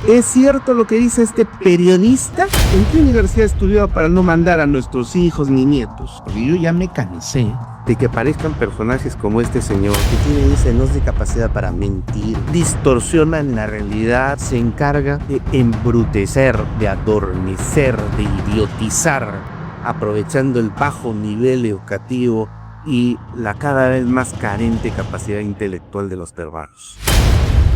¿Es cierto lo que dice este periodista? ¿En qué universidad estudió para no mandar a nuestros hijos ni nietos? Porque yo ya me cansé de que aparezcan personajes como este señor que tienen esa enorme capacidad para mentir, distorsionan la realidad, se encarga de embrutecer, de adormecer, de idiotizar, aprovechando el bajo nivel educativo y la cada vez más carente capacidad intelectual de los peruanos.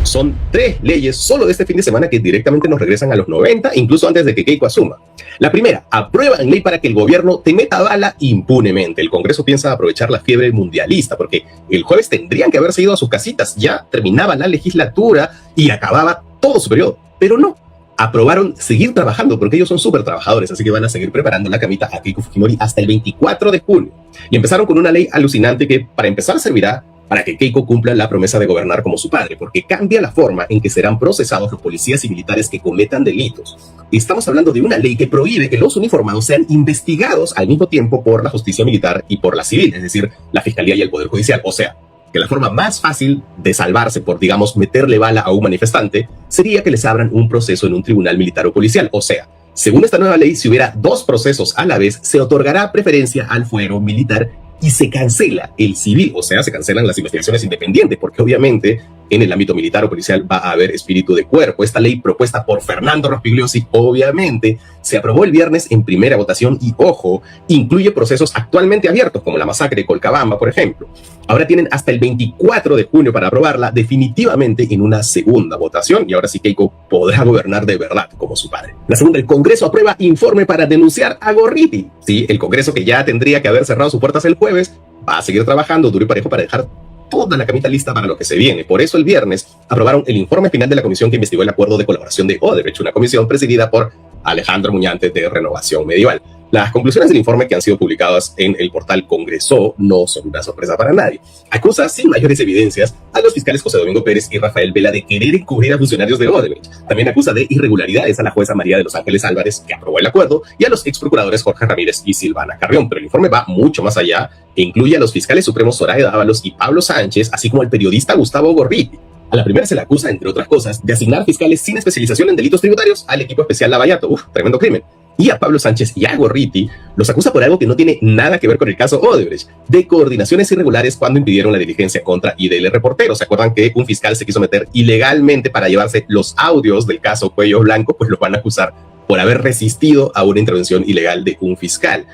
Son 3 leyes solo de este fin de semana que directamente nos regresan a los 90, incluso antes de que Keiko asuma. La primera, aprueban ley para que el gobierno te meta bala impunemente. El Congreso piensa aprovechar la fiebre mundialista, porque el jueves tendrían que haberse ido a sus casitas. Ya terminaba la legislatura y acababa todo su periodo. Pero no, aprobaron seguir trabajando, porque ellos son súper trabajadores, así que van a seguir preparando la camita a Keiko Fujimori hasta el 24 de junio. Y empezaron con una ley alucinante que, para empezar, servirá para que Keiko cumpla la promesa de gobernar como su padre, porque cambia la forma en que serán procesados los policías y militares que cometan delitos. Estamos hablando de una ley que prohíbe que los uniformados sean investigados al mismo tiempo por la justicia militar y por la civil, es decir, la fiscalía y el poder judicial. O sea, que la forma más fácil de salvarse por, digamos, meterle bala a un manifestante sería que les abran un proceso en un tribunal militar o policial. O sea, según esta nueva ley, si hubiera 2 procesos a la vez, se otorgará preferencia al fuero militar y se cancela el civil, o sea, se cancelan las investigaciones independientes, porque obviamente en el ámbito militar o policial va a haber espíritu de cuerpo. Esta ley propuesta por Fernando Rospigliosi obviamente se aprobó el viernes en primera votación y, ojo, incluye procesos actualmente abiertos, como la masacre de Colcabamba, por ejemplo. Ahora tienen hasta el 24 de junio para aprobarla definitivamente en una segunda votación, y ahora sí Keiko podrá gobernar de verdad como su padre. La segunda, el Congreso aprueba informe para denunciar a Gorriti. Sí, el Congreso, que ya tendría que haber cerrado sus puertas el jueves, va a seguir trabajando duro y parejo para dejar toda la camita lista para lo que se viene. Por eso el viernes aprobaron el informe final de la comisión que investigó el acuerdo de colaboración de Odebrecht, una comisión presidida por Alejandro Muñante de Renovación Medieval. Las conclusiones del informe, que han sido publicadas en el portal Congreso, no son una sorpresa para nadie. Acusa sin mayores evidencias a los fiscales José Domingo Pérez y Rafael Vela de querer encubrir a funcionarios de Odebrecht. También acusa de irregularidades a la jueza María de los Ángeles Álvarez, que aprobó el acuerdo, y a los exprocuradores Jorge Ramírez y Silvana Carrión. Pero el informe va mucho más allá e incluye a los fiscales supremos Zoraida Ábalos y Pablo Sánchez, así como al periodista Gustavo Gorriti. A la primera se le acusa, entre otras cosas, de asignar fiscales sin especialización en delitos tributarios al equipo especial Lavallato. Tremendo crimen. Y a Pablo Sánchez y a Gorriti los acusa por algo que no tiene nada que ver con el caso Odebrecht, de coordinaciones irregulares cuando impidieron la diligencia contra IDL Reporteros. ¿Se acuerdan que un fiscal se quiso meter ilegalmente para llevarse los audios del caso Cuello Blanco? Pues lo van a acusar por haber resistido a una intervención ilegal de un fiscal.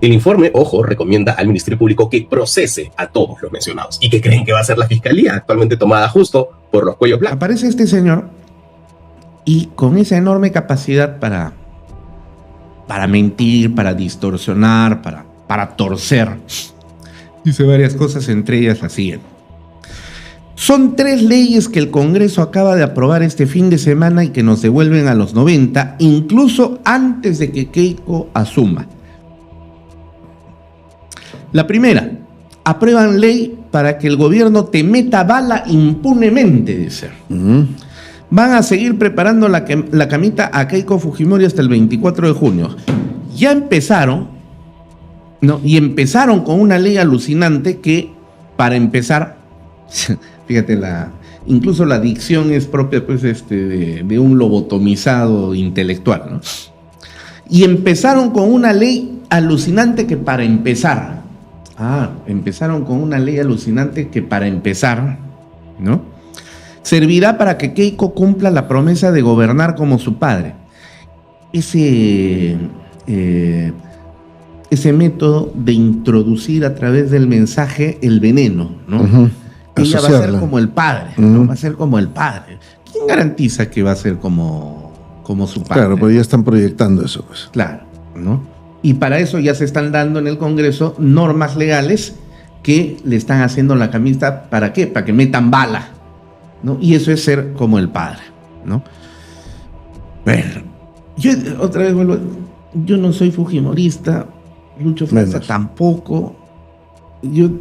El informe, ojo, recomienda al Ministerio Público que procese a todos los mencionados. ¿Y que creen que va a ser la fiscalía actualmente tomada justo por los Cuellos Blancos? Aparece este señor y con esa enorme capacidad para mentir, para distorsionar, para torcer. Dice varias cosas, entre ellas la siguiente. Son 3 leyes que el Congreso acaba de aprobar este fin de semana y que nos devuelven a los 90, incluso antes de que Keiko asuma. La primera, aprueban ley para que el gobierno te meta bala impunemente, dice. Van a seguir preparando la camita a Keiko Fujimori hasta el 24 de junio. Ya empezaron, ¿no? Y empezaron con una ley alucinante que, para empezar, fíjate, incluso la dicción es propia, pues, de un lobotomizado intelectual, ¿no? Y empezaron con una ley alucinante que, para empezar, ¿no?, servirá para que Keiko cumpla la promesa de gobernar como su padre. Ese método de introducir a través del mensaje el veneno, ¿no? Ella va a ser como el padre, ¿no? Va a ser como el padre. ¿Quién garantiza que va a ser como su padre? Claro, pues ya están proyectando eso, pues. Claro, ¿no? Y para eso ya se están dando en el Congreso normas legales que le están haciendo la camisa. ¿Para qué? Para que metan bala, ¿no? Y eso es ser como el padre, ¿no? Bueno, yo otra vez vuelvo. Yo no soy fujimorista, Lucho Franza tampoco. Yo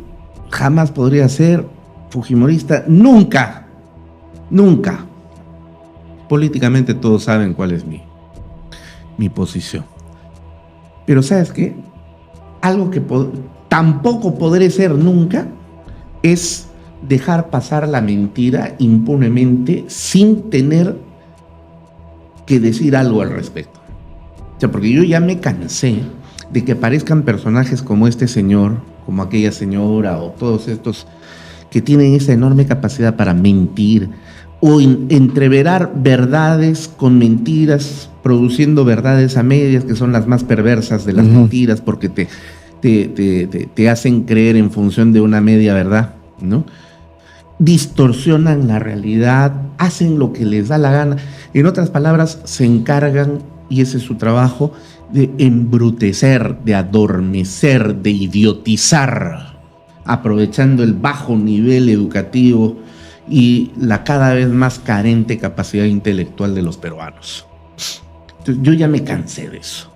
jamás podría ser fujimorista, nunca. Políticamente todos saben cuál es mi posición. Pero ¿sabes qué? Algo que tampoco podré ser nunca es dejar pasar la mentira impunemente sin tener que decir algo al respecto. O sea, porque yo ya me cansé de que aparezcan personajes como este señor, como aquella señora, o todos estos que tienen esa enorme capacidad para mentir o entreverar verdades con mentiras, produciendo verdades a medias que son las más perversas de las mentiras, porque te hacen creer en función de una media verdad, ¿no? Distorsionan la realidad, hacen lo que les da la gana. En otras palabras, se encargan, y ese es su trabajo, de embrutecer, de adormecer, de idiotizar, aprovechando el bajo nivel educativo y la cada vez más carente capacidad intelectual de los peruanos. Entonces, yo ya me cansé de eso.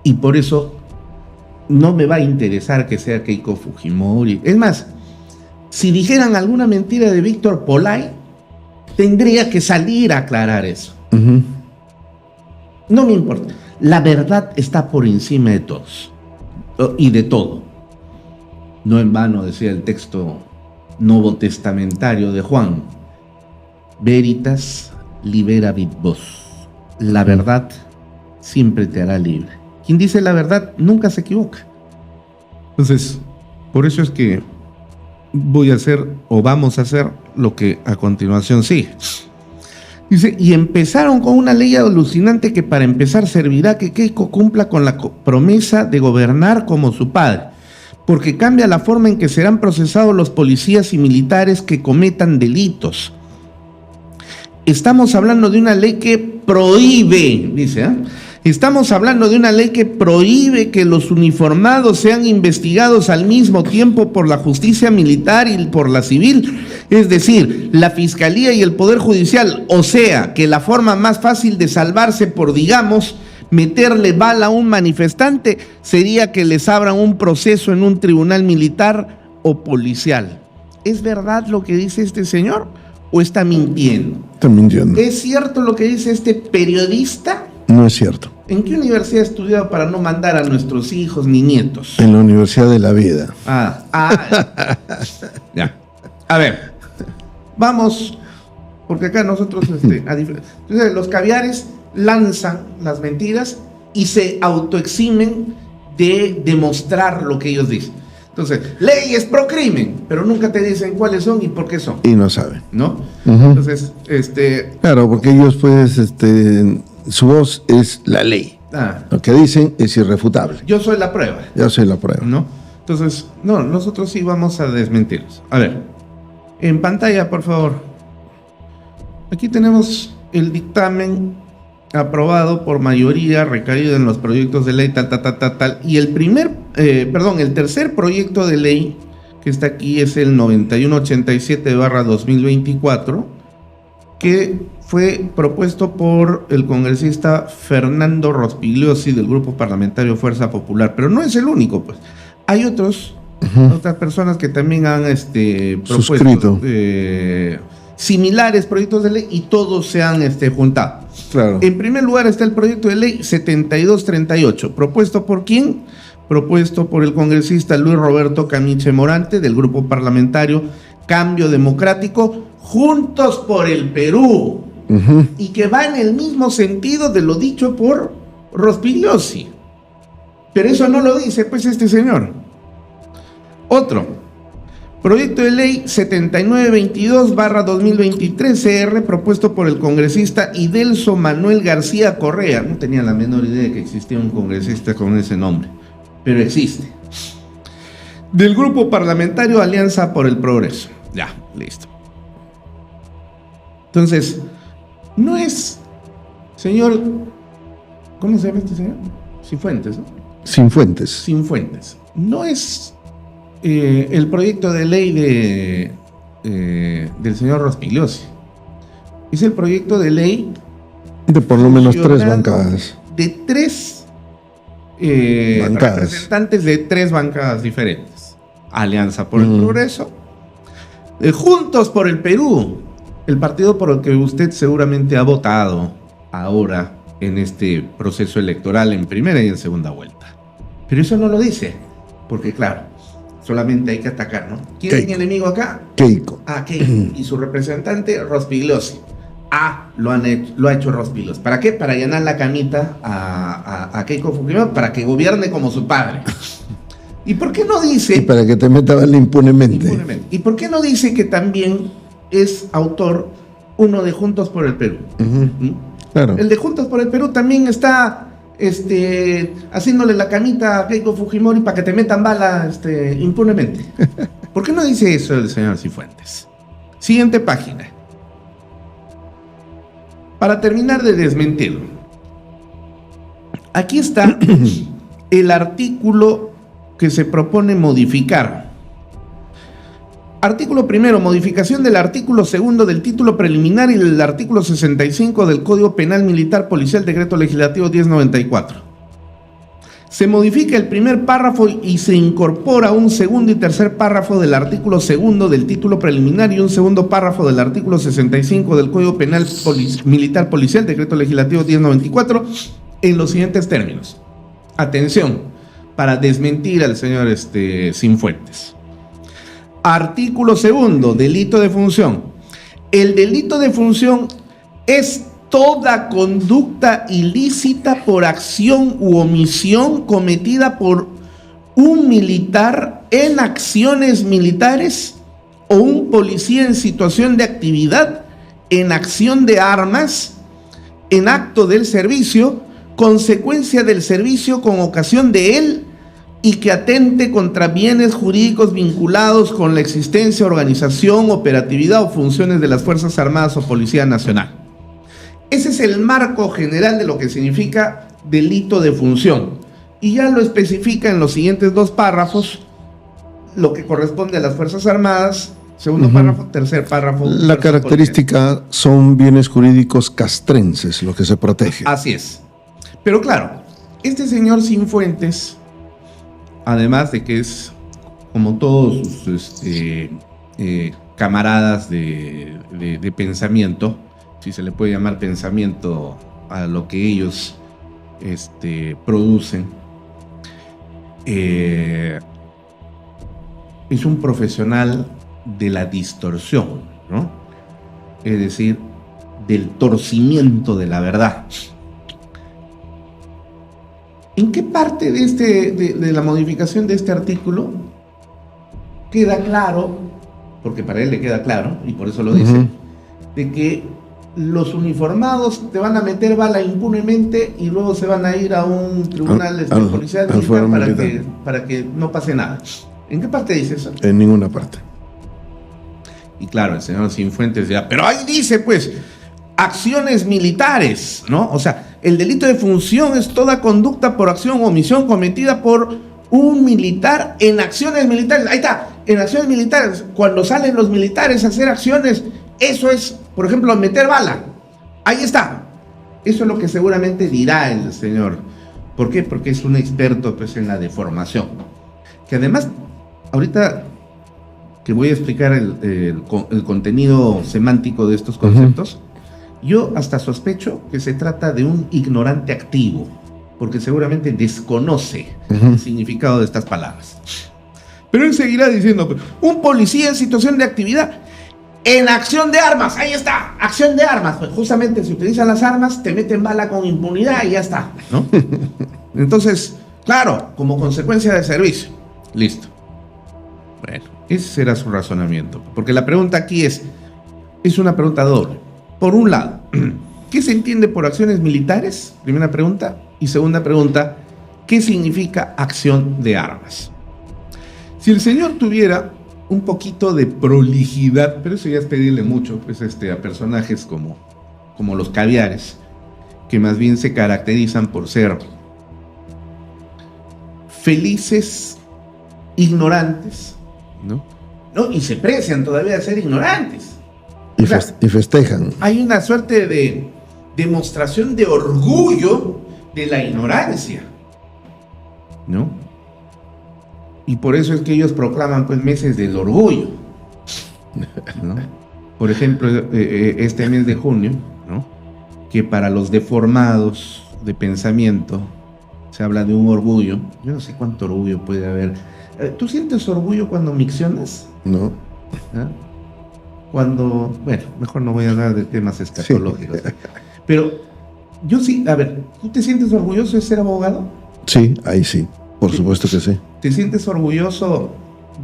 Y por eso no me va a interesar que sea Keiko Fujimori. Es más, si dijeran alguna mentira de Víctor Polay, tendría que salir a aclarar eso. No me importa. La verdad está por encima de todos y de todo. No en vano decía el texto novotestamentario de Juan: Veritas liberavit vos. La verdad siempre te hará libre. Quien dice la verdad nunca se equivoca. Entonces, por eso es que voy a hacer, o vamos a hacer, lo que a continuación sigue. Dice, y empezaron con una ley alucinante que para empezar servirá que Keiko cumpla con la promesa de gobernar como su padre, porque cambia la forma en que serán procesados los policías y militares que cometan delitos. Estamos hablando de una ley que prohíbe, dice, estamos hablando de una ley que prohíbe que los uniformados sean investigados al mismo tiempo por la justicia militar y por la civil, es decir, la fiscalía y el poder judicial. O sea, que la forma más fácil de salvarse por, digamos, meterle bala a un manifestante sería que les abran un proceso en un tribunal militar o policial. ¿Es verdad lo que dice este señor o está mintiendo? Está mintiendo. ¿Es cierto lo que dice este periodista? No es cierto. ¿En qué universidad ha estudiado para no mandar a nuestros hijos ni nietos? En la Universidad de la Vida. Ya. A ver, vamos, porque acá nosotros, entonces los caviares lanzan las mentiras y se autoeximen de demostrar lo que ellos dicen. Entonces, leyes pro crimen, pero nunca te dicen cuáles son y por qué son. Y no saben. ¿No? Entonces, Claro, porque ellos pues, su voz es la ley. Lo que dicen es irrefutable. Yo soy la prueba. Yo soy la prueba. ¿No? Entonces, no, nosotros sí vamos a desmentirlos. A ver, en pantalla, por favor. Aquí tenemos el dictamen aprobado por mayoría, recaído en los proyectos de ley, tal. Y el tercer proyecto de ley que está aquí es el 9187/2024, que fue propuesto por el congresista Fernando Rospigliosi del Grupo Parlamentario Fuerza Popular. Pero no es el único, pues. Hay otras personas que también han propuesto similares proyectos de ley y todos se han juntado. Claro. En primer lugar está el proyecto de ley 7238. ¿Propuesto por quién? Propuesto por el congresista Luis Roberto Camiche Morante del Grupo Parlamentario Cambio Democrático, Juntos por el Perú. Y que va en el mismo sentido de lo dicho por Rospigliosi. Pero eso no lo dice pues este señor. Otro, proyecto de ley 7922/2023 CR, propuesto por el congresista Idelso Manuel García Correa. No tenía la menor idea de que existía un congresista con ese nombre, pero existe. Del Grupo Parlamentario Alianza por el Progreso. Ya, listo. Entonces, no es, señor, ¿cómo se llama este señor? Cifuentes, ¿no? Cifuentes. No es el proyecto de ley del señor Rospigliosi. Es el proyecto de ley de por lo menos 3 bancadas. De 3 representantes de 3 bancadas diferentes. Alianza por el Progreso, Juntos por el Perú, el partido por el que usted seguramente ha votado ahora en este proceso electoral en primera y en segunda vuelta. Pero eso no lo dice, porque claro, solamente hay que atacar, ¿no? ¿Quién es mi enemigo acá? Keiko. Keiko. Y su representante, Rospigliosi. lo ha hecho Rospilos. ¿Para qué? Para llenar la camita a Keiko Fujimori, para que gobierne como su padre. ¿Y por qué no dice? Y para que te meta bala impunemente. ¿Y por qué no dice que también es autor uno de Juntos por el Perú? Claro. El de Juntos por el Perú también está haciéndole la camita a Keiko Fujimori para que te metan bala impunemente. ¿Por qué no dice eso el señor Cifuentes? Siguiente página. Para terminar de desmentirlo, aquí está el artículo que se propone modificar. Artículo primero, modificación del artículo segundo del título preliminar y del artículo 65 del Código Penal Militar Policial, Decreto Legislativo 1094. Se modifica el primer párrafo y se incorpora un segundo y tercer párrafo del artículo segundo del título preliminar y un segundo párrafo del artículo 65 del Código Penal Militar Policial, Decreto Legislativo 1094, en los siguientes términos. Atención, para desmentir al señor Cifuentes. Artículo segundo, delito de función. El delito de función es toda conducta ilícita por acción u omisión cometida por un militar en acciones militares o un policía en situación de actividad, en acción de armas, en acto del servicio, consecuencia del servicio con ocasión de él, y que atente contra bienes jurídicos vinculados con la existencia, organización, operatividad o funciones de las Fuerzas Armadas o Policía Nacional. Ese es el marco general de lo que significa delito de función. Y ya lo especifica en los siguientes dos párrafos, lo que corresponde a las Fuerzas Armadas, segundo párrafo, tercer párrafo. La característica son bienes jurídicos castrenses, lo que se protege. Así es. Pero claro, este señor Cifuentes, además de que es, como todos sus camaradas de pensamiento, si se le puede llamar pensamiento a lo que ellos producen, es un profesional de la distorsión, ¿no? Es decir, del torcimiento de la verdad. ¿En qué parte de la modificación de este artículo queda claro, porque para él le queda claro, y por eso lo dice, de que los uniformados te van a meter bala impunemente y luego se van a ir a un tribunal policial militar para que no pase nada? ¿En qué parte dice eso? En ninguna parte. Y claro, el señor Cifuentes dirá, pero ahí dice pues acciones militares, ¿no? O sea, el delito de función es toda conducta por acción o omisión cometida por un militar en acciones militares. Ahí está, en acciones militares. Cuando salen los militares a hacer acciones, eso es, por ejemplo, meter bala. Ahí está. Eso es lo que seguramente dirá el señor. ¿Por qué? Porque es un experto pues, en la deformación. Que además, ahorita que voy a explicar el contenido semántico de estos conceptos, yo hasta sospecho que se trata de un ignorante activo, porque seguramente desconoce el significado de estas palabras. Pero él seguirá diciendo, un policía en situación de actividad, en acción de armas, ahí está, acción de armas. Pues justamente si utilizan las armas, te meten bala con impunidad y ya está, ¿no? Entonces, claro, como consecuencia del servicio. Listo. Bueno, ese será su razonamiento. Porque la pregunta aquí es una pregunta doble. Por un lado, ¿qué se entiende por acciones militares? Primera pregunta. Y segunda pregunta, ¿qué significa acción de armas? Si el señor tuviera un poquito de prolijidad, pero eso ya es pedirle mucho pues, a personajes como los caviares, que más bien se caracterizan por ser felices, ignorantes, ¿no? Y se precian todavía de ser ignorantes. Y festejan. Hay una suerte de demostración de orgullo de la ignorancia, ¿no? Y por eso es que ellos proclaman pues meses del orgullo, ¿no? Por ejemplo, este mes de junio, ¿no? Que para los deformados de pensamiento se habla de un orgullo. Yo no sé cuánto orgullo puede haber. ¿Tú sientes orgullo cuando miccionas? No. ¿Ah? Cuando, bueno, mejor no voy a hablar de temas escatológicos. Sí. Pero yo sí, a ver, ¿tú te sientes orgulloso de ser abogado? Sí, ahí sí, por supuesto que sí. ¿Te sientes orgulloso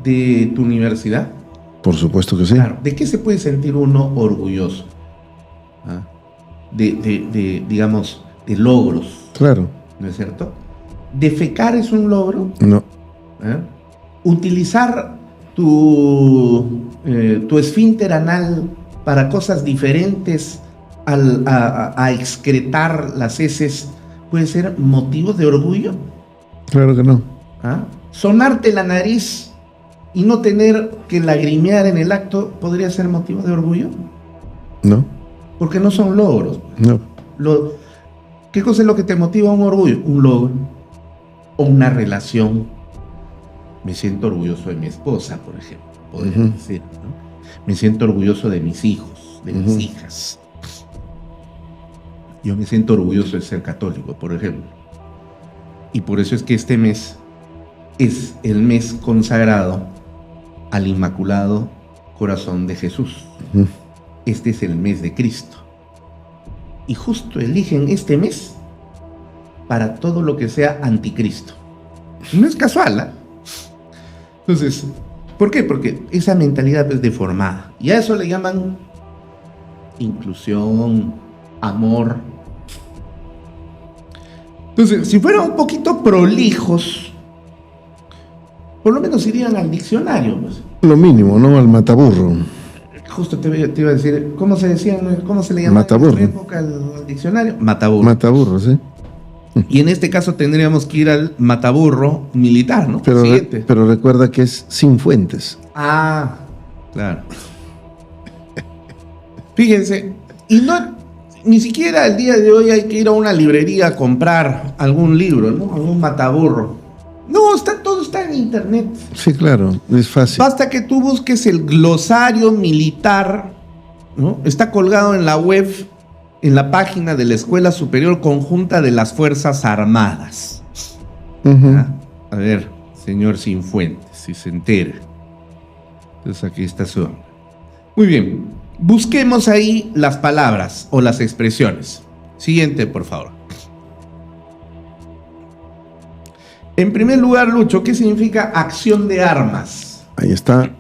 de tu universidad? Por supuesto que sí. Claro, ¿de qué se puede sentir uno orgulloso? ¿Ah? Digamos, de logros. Claro. ¿No es cierto? ¿Defecar es un logro? No. ¿Eh? ¿Utilizar tu esfínter anal para cosas diferentes a excretar las heces puede ser motivo de orgullo? Claro que no. ¿Ah? ¿Sonarte la nariz y no tener que lagrimear en el acto podría ser motivo de orgullo? No. Porque no son logros. No. ¿Qué cosa es lo que te motiva a un orgullo? Un logro o una relación. Me siento orgulloso de mi esposa, por ejemplo, podría decir, ¿no? Me siento orgulloso de mis hijos, de mis hijas. Yo me siento orgulloso de ser católico, por ejemplo. Y por eso es que este mes es el mes consagrado al Inmaculado Corazón de Jesús. Este es el mes de Cristo. Y justo eligen este mes para todo lo que sea anticristo. No es casual, ¿eh? Entonces, ¿por qué? Porque esa mentalidad es deformada. Y a eso le llaman inclusión, amor. Entonces, si fueran un poquito prolijos, por lo menos irían al diccionario. Pues. Lo mínimo, ¿no? Al mataburro. Justo te iba a decir, ¿cómo se le llamaba mataburro. En esa época al diccionario? Mataburro. Mataburro, sí. Y en este caso tendríamos que ir al mataburro militar, ¿no? Pero recuerda que es sin fuentes. Ah, claro. Fíjense, y ni siquiera el día de hoy hay que ir a una librería a comprar algún libro, ¿no? Algún mataburro. No, todo está en internet. Sí, claro, es fácil. Basta que tú busques el glosario militar, ¿no? Está colgado en la web, en la página de la Escuela Superior Conjunta de las Fuerzas Armadas. ¿Ah? A ver, señor Sinfuentes, si se entera. Entonces aquí está su... Muy bien, busquemos ahí las palabras o las expresiones. Siguiente, por favor. En primer lugar, Lucho, ¿qué significa acción de armas? Ahí está.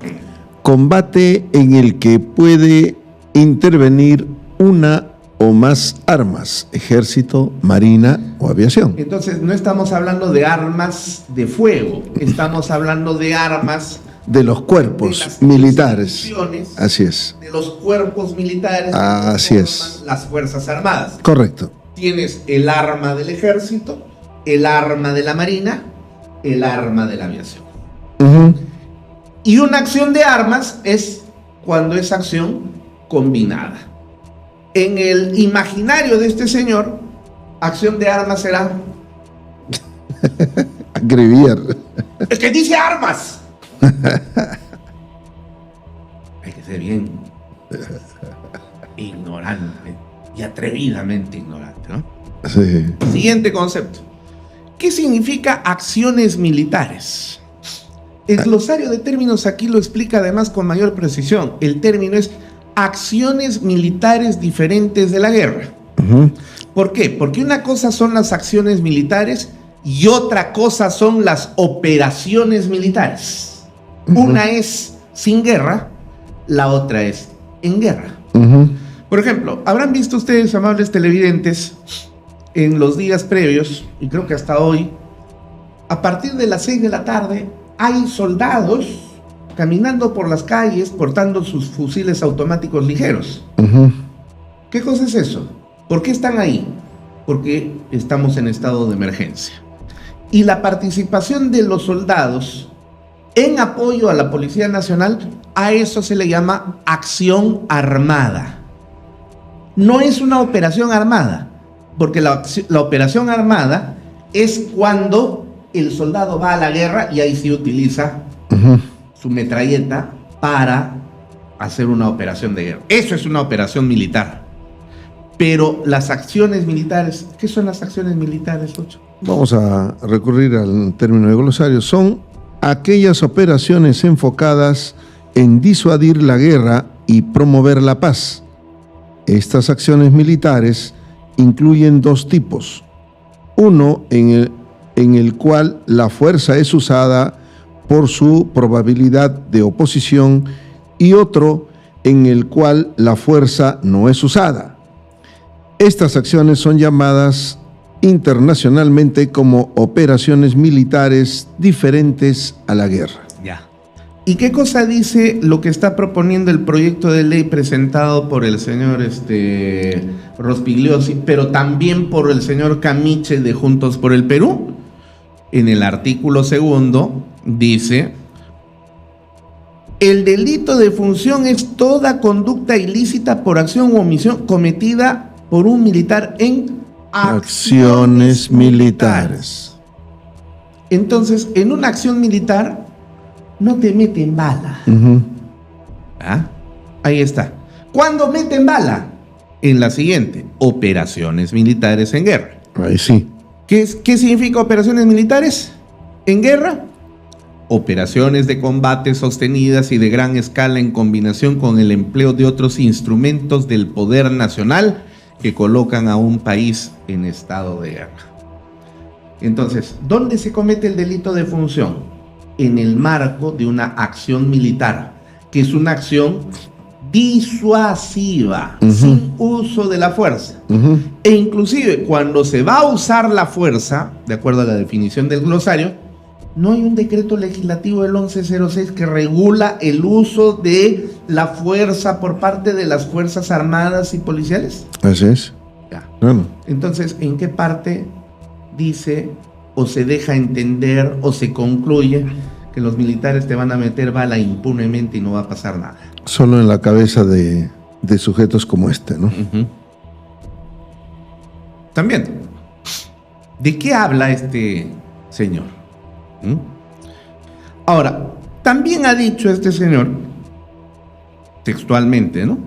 Combate en el que puede intervenir una o más armas, ejército, marina o aviación. Entonces, no estamos hablando de armas de fuego, estamos hablando de armas de los cuerpos militares. Así es. De los cuerpos militares. Así es. Las Fuerzas Armadas. Correcto. Tienes el arma del ejército, el arma de la marina, el arma de la aviación. Y una acción de armas es cuando es acción combinada. En el imaginario de este señor, acción de armas será... Agreviar. ¡Es que dice armas! Hay que ser bien ignorante y atrevidamente ignorante, ¿no? Sí. Siguiente concepto. ¿Qué significa acciones militares? El glosario de términos aquí lo explica además con mayor precisión. El término es acciones militares diferentes de la guerra. ¿Por qué? Porque una cosa son las acciones militares y otra cosa son las operaciones militares. Una es sin guerra, la otra es en guerra. Por ejemplo, habrán visto ustedes, amables televidentes, en los días previos, y creo que hasta hoy, a partir de las 6 de la tarde, hay soldados caminando por las calles portando sus fusiles automáticos ligeros. ¿Qué cosa es eso? ¿Por qué están ahí? Porque estamos en estado de emergencia. Y la participación de los soldados en apoyo a la Policía Nacional, a eso se le llama acción armada. No es una operación armada, porque la operación armada es cuando el soldado va a la guerra y ahí sí utiliza su metralleta para hacer una operación de guerra. Eso es una operación militar. Pero las acciones militares, ¿qué son las acciones militares, Lucho? Vamos a recurrir al término de glosario. Son aquellas operaciones enfocadas en disuadir la guerra y promover la paz. Estas acciones militares incluyen dos tipos. Uno en el cual la fuerza es usada por su probabilidad de oposición y otro en el cual la fuerza no es usada. Estas acciones son llamadas internacionalmente como operaciones militares diferentes a la guerra. Ya. ¿Y qué cosa dice lo que está proponiendo el proyecto de ley presentado por el señor Rospigliosi, pero también por el señor Camiche de Juntos por el Perú? En el artículo 2 dice: el delito de función es toda conducta ilícita por acción u omisión cometida por un militar en acciones militares. Entonces, en una acción militar no te meten bala. ¿Ah? Ahí está. ¿Cuándo meten bala? En la siguiente: operaciones militares en guerra. Ahí sí. ¿Qué significa operaciones militares en guerra? Operaciones de combate sostenidas y de gran escala en combinación con el empleo de otros instrumentos del poder nacional que colocan a un país en estado de guerra. Entonces, ¿dónde se comete el delito de función? En el marco de una acción militar, que es una acción disuasiva, sin uso de la fuerza. E inclusive cuando se va a usar la fuerza, de acuerdo a la definición del glosario, no hay un decreto legislativo del 1106 que regula el uso de la fuerza por parte de las Fuerzas Armadas y policiales. Así es. Ya. Claro. Entonces, ¿en qué parte dice o se deja entender o se concluye que los militares te van a meter bala impunemente y no va a pasar nada? Solo en la cabeza de sujetos como este, ¿no? También, ¿de qué habla este señor? Ahora, también ha dicho este señor, textualmente, ¿no?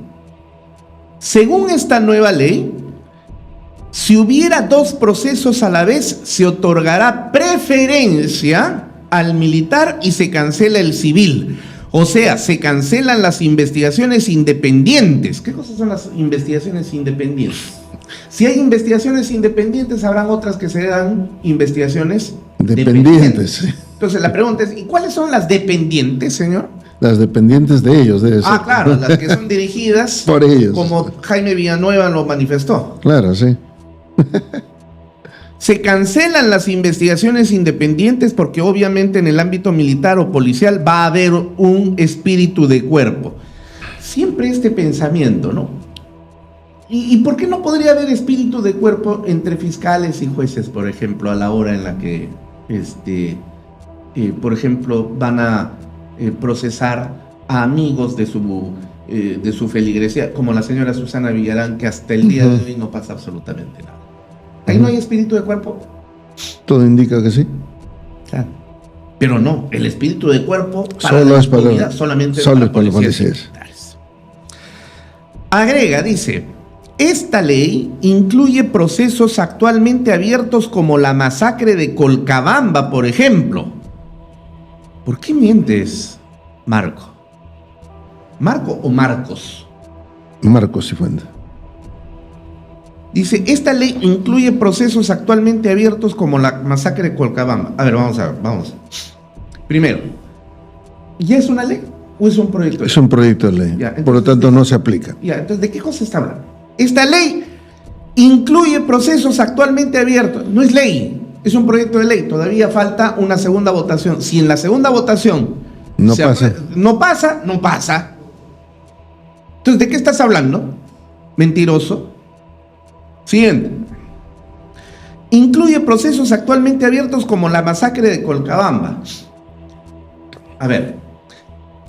Según esta nueva ley, si hubiera dos procesos a la vez, se otorgará preferencia al militar y se cancela el civil. O sea, se cancelan las investigaciones independientes. ¿Qué cosas son las investigaciones independientes? Si hay investigaciones independientes, habrán otras que serán investigaciones dependientes. Entonces la pregunta es, ¿y cuáles son las dependientes, señor? Las dependientes de ellos, debe ser. Claro, las que son dirigidas por ellos. Como Jaime Villanueva lo manifestó. Claro, sí. Se cancelan las investigaciones independientes porque obviamente en el ámbito militar o policial va a haber un espíritu de cuerpo. Siempre este pensamiento, ¿no? ¿Y por qué no podría haber espíritu de cuerpo entre fiscales y jueces, por ejemplo, a la hora en la que, por ejemplo, van a procesar a amigos de su feligresía, como la señora Susana Villarán, que hasta el día de hoy no pasa absolutamente nada? ¿Ahí no hay espíritu de cuerpo? Todo indica que sí. Claro. Pero no, el espíritu de cuerpo para la es impunidad solamente solo para los policías. Agrega, dice: esta ley incluye procesos actualmente abiertos como la masacre de Colcabamba, por ejemplo. ¿Por qué mientes, Marco? ¿Marco o Marcos? Marcos Cifuentes. Dice, esta ley incluye procesos actualmente abiertos como la masacre de Colcabamba. A ver, vamos. Primero, ¿ya es una ley o es un proyecto de ley? Es un proyecto de ley, Ya, por lo tanto no se aplica. Ya, entonces, ¿de qué cosa está hablando? Esta ley incluye procesos actualmente abiertos. No es ley, es un proyecto de ley. Todavía falta una segunda votación. Si en la segunda votación no pasa. Entonces, ¿de qué estás hablando? Mentiroso. Siguiente. Incluye procesos actualmente abiertos como la masacre de Colcabamba. A ver,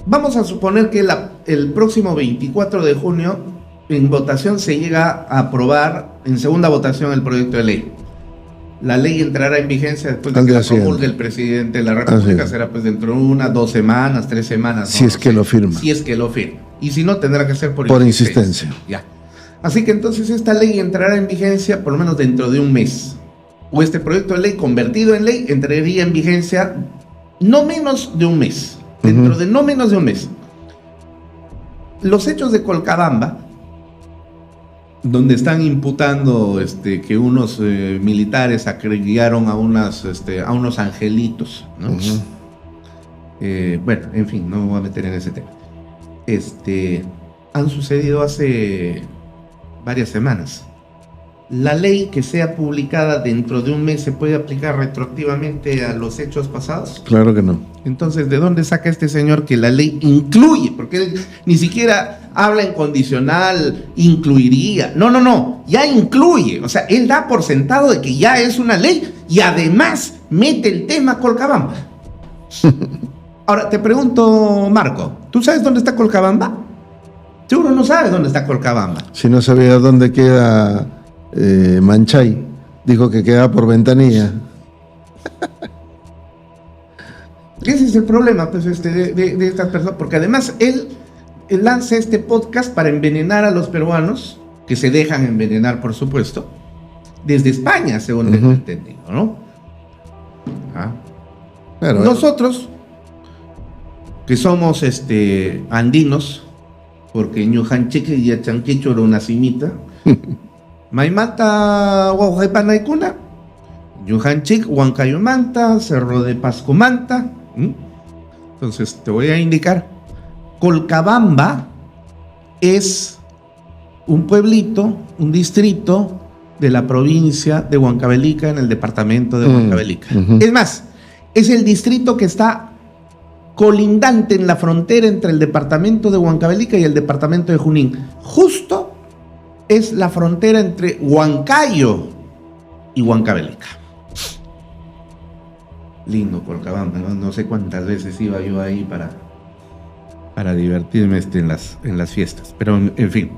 vamos a suponer que el próximo 24 de junio en votación se llega a aprobar en segunda votación el proyecto de ley. La ley entrará en vigencia después de que la promulgue el presidente de la República. Será pues dentro de 1, 2 semanas, 3 semanas. Si es que lo firma. Si es que lo firma. Y si no, tendrá que ser por insistencia. Ya. Así que entonces esta ley entrará en vigencia por lo menos dentro de un mes. O este proyecto de ley convertido en ley entraría en vigencia no menos de un mes. Dentro de no menos de un mes. los hechos de Colcabamba, donde están imputando que unos militares acribillaron a unos angelitos, ¿no? Bueno, en fin, no me voy a meter en ese tema. Han sucedido hace varias semanas. ¿La ley que sea publicada dentro de un mes se puede aplicar retroactivamente a los hechos pasados? Claro que no. Entonces, ¿de dónde saca este señor que la ley incluye? Porque él ni siquiera habla en condicional, incluiría. No, ya incluye. O sea, él da por sentado de que ya es una ley y además mete el tema Colcabamba. Ahora, te pregunto, Marco, ¿tú sabes dónde está Colcabamba? Seguro no sabes dónde está Colcabamba. Si no sabía dónde queda Manchay, dijo que queda por Ventanilla. Ese es el problema, pues, de estas personas, porque además él lanza este podcast para envenenar a los peruanos, que se dejan envenenar, por supuesto, desde España, según tengo entendido, ¿no? Pero, nosotros, que somos andinos, porque Ñujancheque y Achanquecho era una cimita, Maimanta, Huaujaipanaicuna, Ñujanchik, Huancayumanta, Cerro de Pascomanta. Entonces te voy a indicar. Colcabamba es un pueblito, un distrito de la provincia de Huancavelica, en el departamento de Huancavelica. Es más, es el distrito que está colindante en la frontera entre el departamento de Huancavelica y el departamento de Junín. Justo es la frontera entre Huancayo y Huancavelica. Lindo Colcabamba, no sé cuántas veces iba yo ahí para divertirme en las fiestas, pero en fin.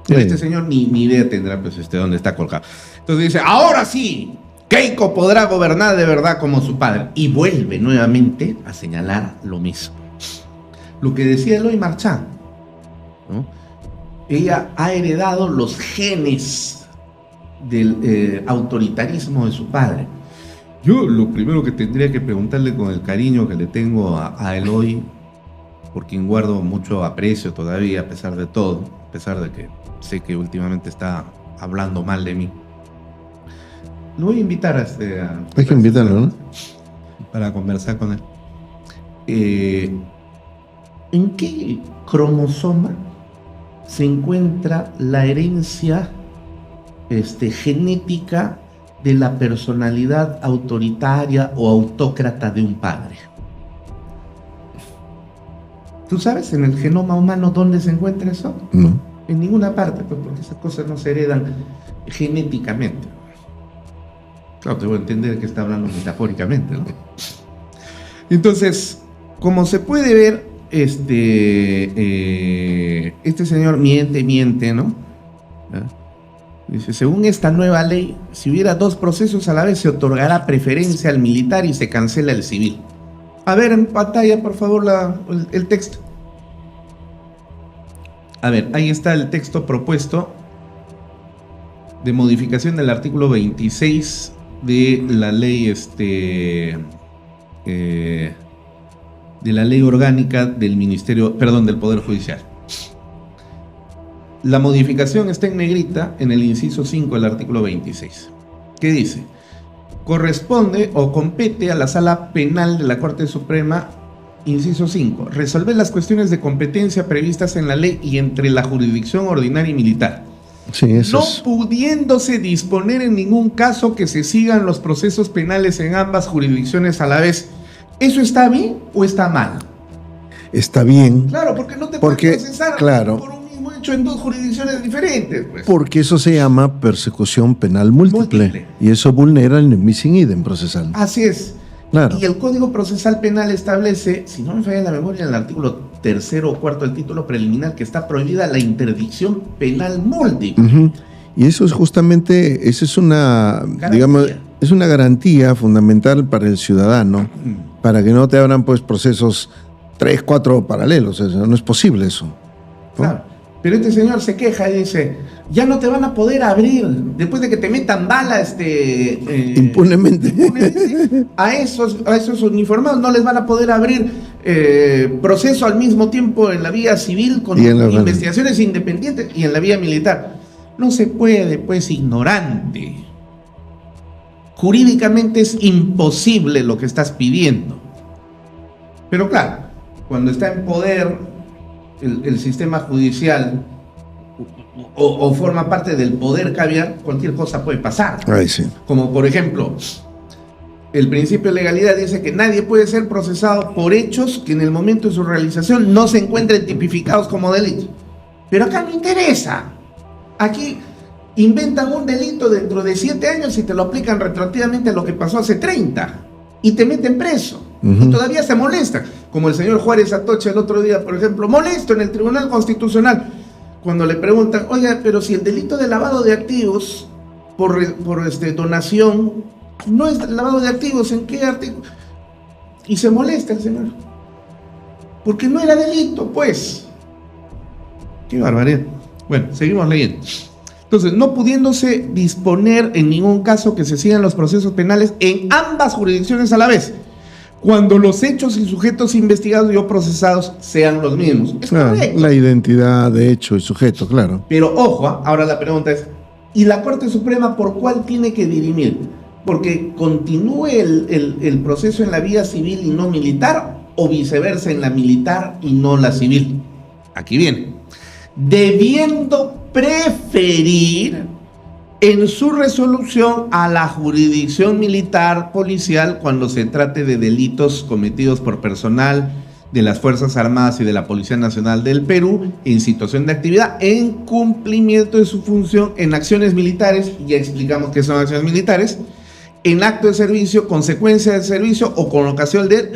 Este señor ni idea tendrá pues dónde está Colcabamba. Entonces dice, ahora sí, Keiko podrá gobernar de verdad como su padre. Y vuelve nuevamente a señalar lo mismo. Lo que decía Eloy Marchán, ¿no? Ella ha heredado los genes del autoritarismo de su padre. Yo lo primero que tendría que preguntarle, con el cariño que le tengo a Eloy, por quien guardo mucho aprecio todavía, a pesar de todo, a pesar de que sé que últimamente está hablando mal de mí, lo voy a invitar hay que invitarlo, ¿no? Para conversar con él. ¿En qué cromosoma se encuentra la herencia genética de la personalidad autoritaria o autócrata de un padre? ¿Tú sabes en el genoma humano dónde se encuentra eso? No. En ninguna parte, pues, porque esas cosas no se heredan genéticamente. Claro, te voy a entender que está hablando metafóricamente, ¿no? Entonces, como se puede ver, este señor miente, ¿no? Dice, según esta nueva ley, si hubiera dos procesos a la vez, se otorgará preferencia al militar y se cancela el civil. A ver, en pantalla, por favor, el texto. A ver, ahí está el texto propuesto de modificación del artículo 26 de la ley de la ley orgánica del del Poder Judicial. La modificación está en negrita en el inciso 5 del artículo 26. ¿Qué dice? Corresponde o compete a la Sala Penal de la Corte Suprema, inciso 5, resolver las cuestiones de competencia previstas en la ley y entre la jurisdicción ordinaria y militar. Sí, eso no pudiéndose disponer en ningún caso que se sigan los procesos penales en ambas jurisdicciones a la vez. ¿Eso está bien o está mal? Está bien. Claro, porque no te puedes procesar por un mismo hecho en dos jurisdicciones diferentes, pues. Porque eso se llama persecución penal múltiple. Y eso vulnera el bis in idem procesal. Así es. Claro. Y el Código Procesal Penal establece, si no me falla la memoria, en el artículo 3 o 4 del título preliminar, que está prohibida la interdicción penal múltiple. Y eso es justamente, esa es una garantía. Digamos, es una garantía fundamental para el ciudadano, para que no te abran pues procesos 3, 4 paralelos. Eso, no es posible eso, ¿no? Claro. Pero este señor se queja y dice, ya no te van a poder abrir, después de que te metan bala impunemente. A esos uniformados no les van a poder abrir proceso al mismo tiempo en la vía civil con Y en la- investigaciones independientes y en la vía militar. No se puede, pues, ignorante. Jurídicamente es imposible lo que estás pidiendo. Pero claro, cuando está en poder el sistema judicial o forma parte del poder caviar, cualquier cosa puede pasar. Ay, sí. Como por ejemplo, el principio de legalidad dice que nadie puede ser procesado por hechos que en el momento de su realización no se encuentren tipificados como delito. Pero acá no interesa. Aquí inventan un delito dentro de 7 años y te lo aplican retroactivamente a lo que pasó hace 30 y te meten preso. Ujú. Y todavía se molestan. Como el señor Juárez Atocha el otro día, por ejemplo, molesto en el Tribunal Constitucional cuando le preguntan, oiga, pero si el delito de lavado de activos por donación no es lavado de activos, ¿en qué artículo? Y se molesta el señor. Porque no era delito, pues. Qué barbaridad. Bueno, seguimos leyendo. Entonces, no pudiéndose disponer en ningún caso que se sigan los procesos penales en ambas jurisdicciones a la vez, cuando los hechos y sujetos investigados y o procesados sean los mismos. Es Claro, correcto. la identidad de hecho y sujeto, claro. Pero ojo, ahora la pregunta es, ¿y la Corte Suprema por cuál tiene que dirimir? ¿Porque continúe el proceso en la vía civil y no militar, o viceversa en la militar y no la civil? Aquí viene. Debiendo preferir en su resolución a la jurisdicción militar policial cuando se trate de delitos cometidos por personal de las Fuerzas Armadas y de la Policía Nacional del Perú en situación de actividad en cumplimiento de su función en acciones militares, ya explicamos qué son acciones militares, en acto de servicio, consecuencia de servicio o con ocasión de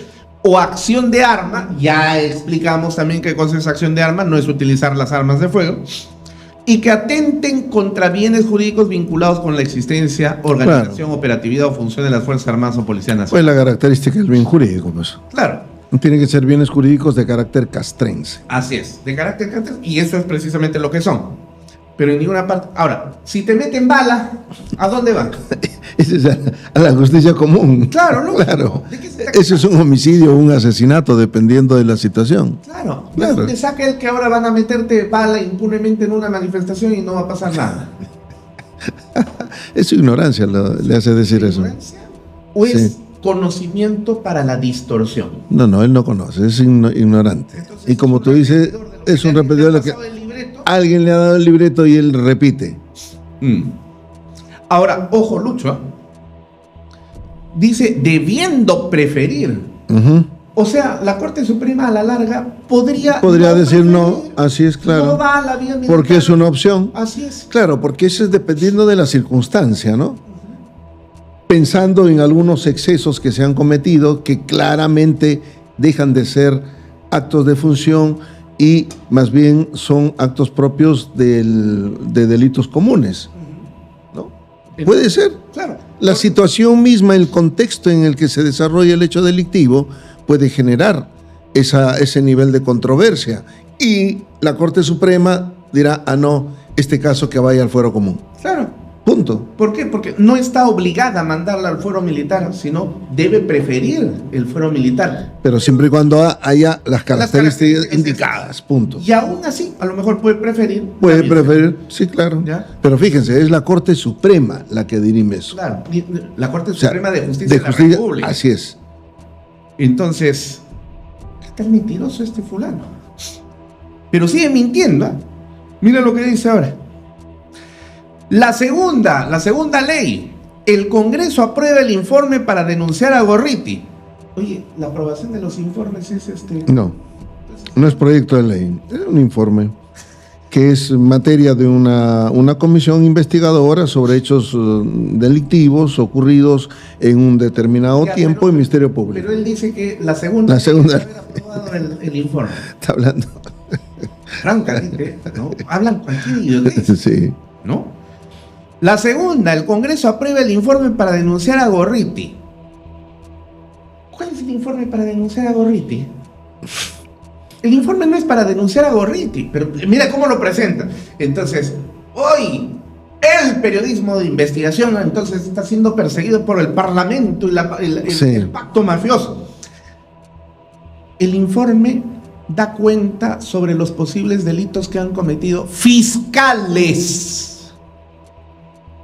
o acción de arma, ya explicamos también qué cosa es acción de arma, no es utilizar las armas de fuego, y que atenten contra bienes jurídicos vinculados con la existencia, organización, operatividad o función de las Fuerzas Armadas o Policía Pues Nacional. la característica del bien jurídico, pues. Claro, Tienen que ser bienes jurídicos de carácter castrense. así es, de carácter castrense, y eso es precisamente lo que son. Pero en ninguna parte. Ahora, si te meten bala, ¿a dónde van? Ese es a la justicia común. Claro, ¿no? Claro. ¿De qué se está Eso es un homicidio o un asesinato, dependiendo de la situación. Claro, Claro. ¿de dónde saca el que ahora van a meterte bala impunemente en una manifestación y no va a pasar nada? Es su ignorancia le hace decir eso. ¿Ignorancia? ¿O es Sí. conocimiento para la distorsión? No, él no conoce, es ignorante. Entonces, y como tú dices, es un repetidor de lo que alguien le ha dado el libreto y él repite. Ahora, ojo, Lucho, ¿eh? Dice, debiendo preferir. Ujú. O sea, la Corte Suprema a la larga podría Decir no, preferir, así es, claro. no va a la vía militar. Porque es una opción. Así es. Claro, porque eso es dependiendo de la circunstancia, ¿no? Pensando en algunos excesos que se han cometido que claramente dejan de ser actos de función y más bien son actos propios de delitos comunes, ¿no? Puede ser. Claro. La situación misma, el contexto en el que se desarrolla el hecho delictivo puede generar ese nivel de controversia y la Corte Suprema dirá, no, este caso que vaya al fuero común. Claro. Punto. ¿Por qué? Porque no está obligada a mandarla al fuero militar, sino debe preferir el fuero militar. Pero siempre y cuando haya las características características indicadas, punto. Y aún así, a lo mejor puede preferir. Puede también. preferir, sí, claro. ¿Ya? Pero fíjense, es la Corte Suprema la que dirime eso. Claro, la Corte O sea, Suprema de Justicia de la República. así es. Entonces, ¿qué tal mentiroso este fulano? Pero sigue mintiendo. ¿Eh? Mira lo que dice ahora. La segunda ley. El Congreso aprueba el informe para denunciar a Gorriti. Oye, la aprobación de los informes es No es proyecto de ley, es un informe que es materia de una comisión investigadora sobre hechos delictivos ocurridos en un determinado Ya, tiempo pero- en Ministerio Público. Pero él dice que la segunda. La segunda. Haber aprobado el informe. Está hablando. Francamente, ¿no? Hablan cualquier idiotez, Sí. ¿no? La segunda, el Congreso aprueba el informe para denunciar a Gorriti. ¿Cuál es el informe para denunciar a Gorriti? El informe no es para denunciar a Gorriti, pero mira cómo lo presenta. Entonces, hoy el periodismo de investigación entonces está siendo perseguido por el Parlamento y Sí. el pacto mafioso. el informe da cuenta sobre los posibles delitos que han cometido fiscales.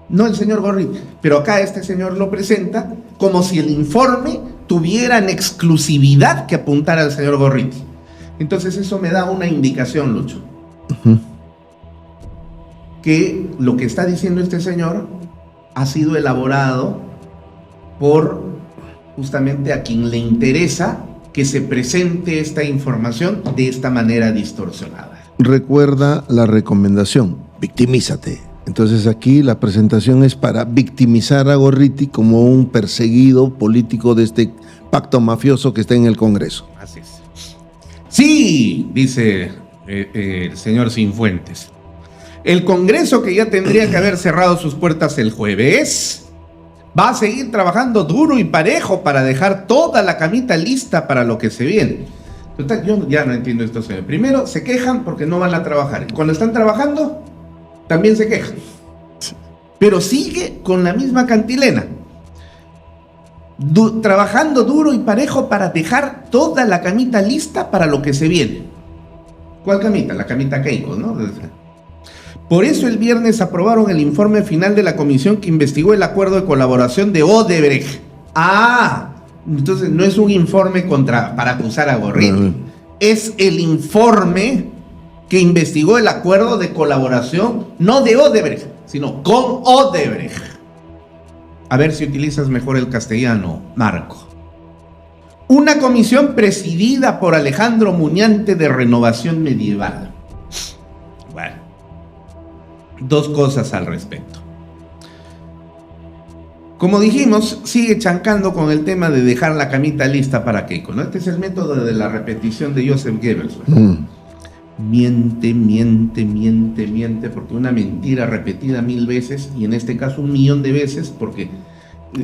No el señor Gorriti, pero acá este señor lo presenta como si el informe tuviera en exclusividad que apuntar al señor Gorriti. Entonces eso me da una indicación, Lucho. Que lo que está diciendo este señor ha sido elaborado por justamente a quien le interesa que se presente esta información de esta manera distorsionada. Recuerda la recomendación, victimízate. Entonces aquí la presentación es para victimizar a Gorriti como un perseguido político de este pacto mafioso que está en el Congreso. Así es. Sí, dice el señor Sinfuentes. El Congreso, que ya tendría que haber cerrado sus puertas el jueves, va a seguir trabajando duro y parejo para dejar toda la camita lista para lo que se viene. Total, yo ya no entiendo esto. Primero, se quejan porque no van a trabajar. Cuando están trabajando, también se quejan. Pero sigue con la misma cantilena. Trabajando duro y parejo para dejar toda la camita lista para lo que se viene. ¿Cuál camita? La camita Keiko, ¿no? Por eso el viernes aprobaron el informe final de la comisión que investigó el acuerdo de colaboración de Odebrecht. Entonces no es un informe para acusar a Gorriti. Es el informe que investigó el acuerdo de colaboración, no de Odebrecht, sino con Odebrecht. A ver si utilizas mejor el castellano, Marco. Una comisión presidida por Alejandro Muñante de Renovación Medieval. Bueno, dos cosas al respecto. Como dijimos, sigue chancando con el tema de dejar la camita lista para Keiko, ¿no? Este es el método de la repetición de Joseph Goebbels. Miente, porque una mentira repetida 1000 veces, y en este caso 1.000.000 de veces, porque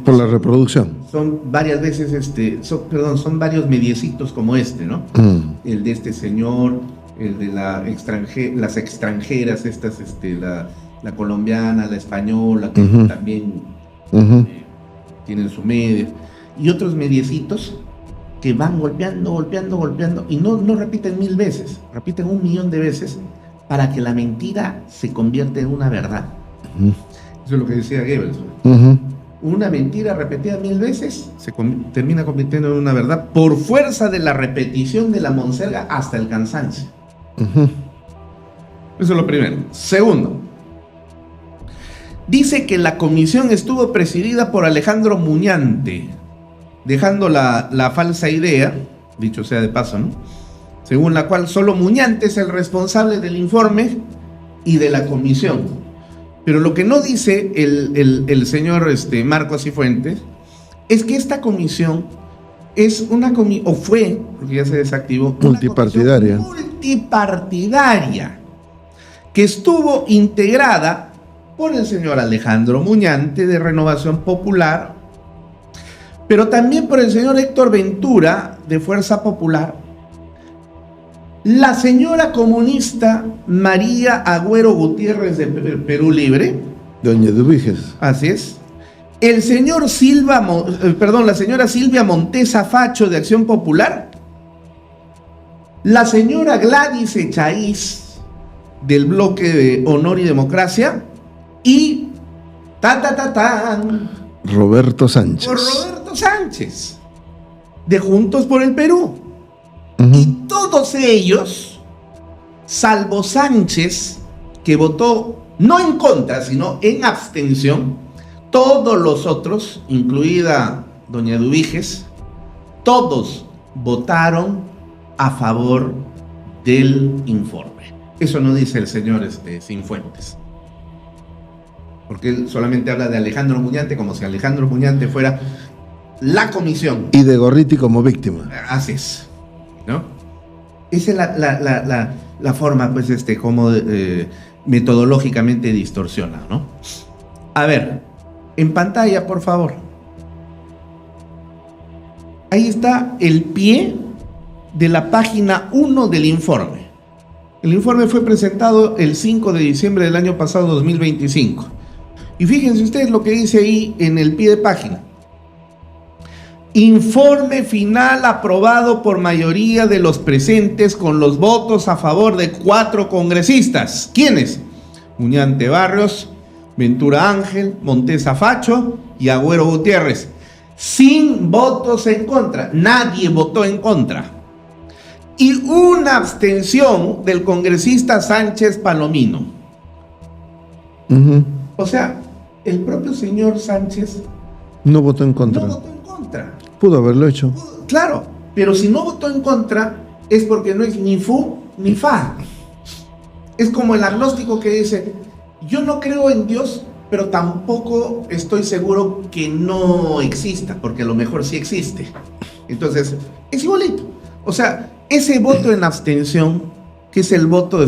por la reproducción. Son varias veces, son varios mediecitos como este, ¿no? El de este señor, el de las extranjeras, estas, la colombiana, la española, que también tienen su medio, y otros mediecitos que van golpeando, y no repiten 1000 veces, repiten 1.000.000 de veces para que la mentira se convierta en una verdad. Eso es lo que decía Goebbels. Una mentira repetida 1000 veces se termina convirtiendo en una verdad por fuerza de la repetición de la monserga hasta el cansancio. Eso es lo primero. Segundo, dice que la comisión estuvo presidida por Alejandro Muñante, dejando la falsa idea, dicho sea de paso, ¿no?, según la cual solo Muñante es el responsable del informe y de la comisión. Pero lo que no dice el señor Marcos Cifuentes es que esta comisión es una comisión, o fue, porque ya se desactivó, multipartidaria, que estuvo integrada por el señor Alejandro Muñante de Renovación Popular, pero también por el señor Héctor Ventura de Fuerza Popular, la señora comunista María Agüero Gutiérrez de Perú Libre, doña Dubiges, así es, el señor la señora Silvia Montesa Facho de Acción Popular, la señora Gladys Echaíz del Bloque de Honor y Democracia, y Roberto Sánchez. Por Roberto Sánchez, de Juntos por el Perú. Y todos ellos, salvo Sánchez, que votó no en contra, sino en abstención, todos los otros, incluida doña Dubiges, todos votaron a favor del informe. Eso no dice el señor Sinfuentes, porque él solamente habla de Alejandro Muñante como si Alejandro Muñante fuera la comisión. Y de Gorriti como víctima. Así es, ¿no? Esa es la forma, pues, como metodológicamente distorsiona, ¿no? A ver, en pantalla, por favor. Ahí está el pie de la página 1 del informe. El informe fue presentado el 5 de diciembre del año pasado, 2025. Y fíjense ustedes lo que dice ahí en el pie de página. Informe final aprobado por mayoría de los presentes con los votos a favor de 4 congresistas. ¿Quiénes? Muñante Barrios, Ventura Ángel, Montesa Facho y Agüero Gutiérrez. Sin votos en contra. Nadie votó en contra. Y una abstención del congresista Sánchez Palomino. O sea, el propio señor Sánchez No votó en contra. no votó en contra. Pudo haberlo hecho. Claro, pero si no votó en contra es porque no es ni fu ni fa. Es como el agnóstico que dice, yo no creo en Dios, pero tampoco estoy seguro que no exista, porque a lo mejor sí existe. Entonces, es igualito. O sea, ese voto en abstención, que es el voto